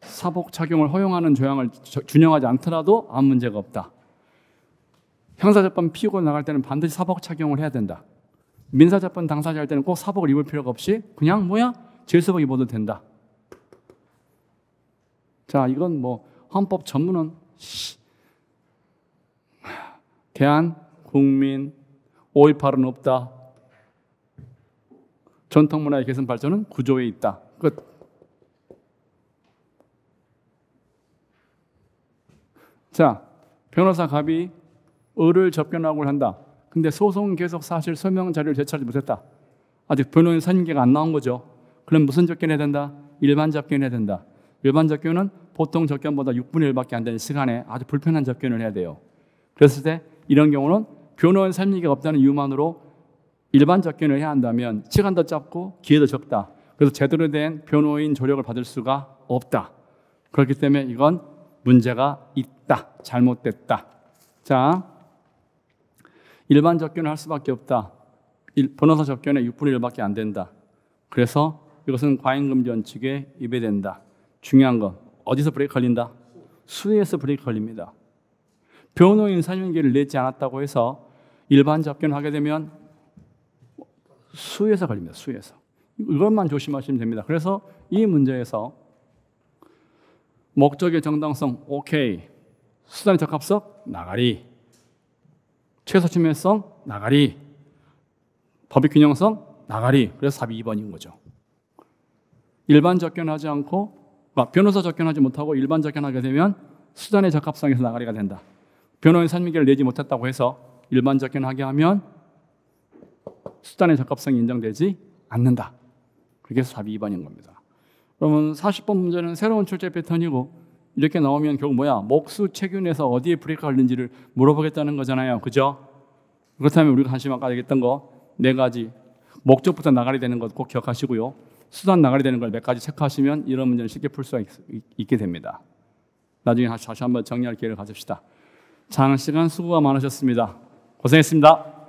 Speaker 1: 사복 착용을 허용하는 조항을 준용하지 않더라도 아무 문제가 없다. 형사재판 피고 나갈 때는 반드시 사복 착용을 해야 된다. 민사재판 당사자 할 때는 꼭 사복을 입을 필요가 없이 그냥 제수복 입어도 된다. 자, 이건 헌법 전문은 대한 국민 5.18은 없다. 전통문화의 개선 발전은 구조에 있다. 끝. 자, 변호사 갑이 을을 접견하고 한다. 근데 소송 계속 사실 설명 자료를 제출하지 못했다. 아직 변호인 선임계가 안 나온 거죠. 그럼 무슨 접견해야 된다? 일반 접견해야 된다. 일반 접견은 보통 접견보다 6분의 1밖에 안 되는 시간에 아주 불편한 접견을 해야 돼요. 그랬을 때 이런 경우는 변호인 선임계가 없다는 이유만으로 일반 접견을 해야 한다면 시간도 짧고 기회도 적다. 그래서 제대로 된 변호인 조력을 받을 수가 없다. 그렇기 때문에 이건 문제가 있다. 잘못됐다. 자, 일반 접견을 할 수밖에 없다. 변호사 접견에 6분의 1밖에 안 된다. 그래서 이것은 과잉금지 원칙에 위배된다. 중요한 건 어디서 브레이크 걸린다? 수에서 브레이크 걸립니다. 변호인 선임계를 내지 않았다고 해서 일반 접견을 하게 되면 수에서 걸립니다. 수에서. 이것만 조심하시면 됩니다. 그래서 이 문제에서 목적의 정당성 오케이, 수단의 적합성 나가리, 최소 침해성 나가리, 법의 균형성 나가리. 그래서 답이 2번인 거죠. 일반 접견하지 않고 변호사 접견하지 못하고 일반 접견하게 되면 수단의 적합성에서 나가리가 된다. 변호인 선임계를 내지 못했다고 해서 일반 접견하게 하면 수단의 적합성이 인정되지 않는다. 그게 답이 2번인 겁니다. 그러면 40번 문제는 새로운 출제 패턴이고 이렇게 나오면 결국 목수 체균에서 어디에 브레이크가 걸린지를 물어보겠다는 거잖아요. 그죠? 그렇다면 우리가 관심 아까 얘기했던 거 4가지 목적부터 나가리 되는 것 꼭 기억하시고요. 수단 나가리 되는 걸 몇 가지 체크하시면 이런 문제는 쉽게 풀 수가 있게 됩니다. 나중에 다시 한번 정리할 기회를 가집시다. 장시간 수고가 많으셨습니다. 고생했습니다.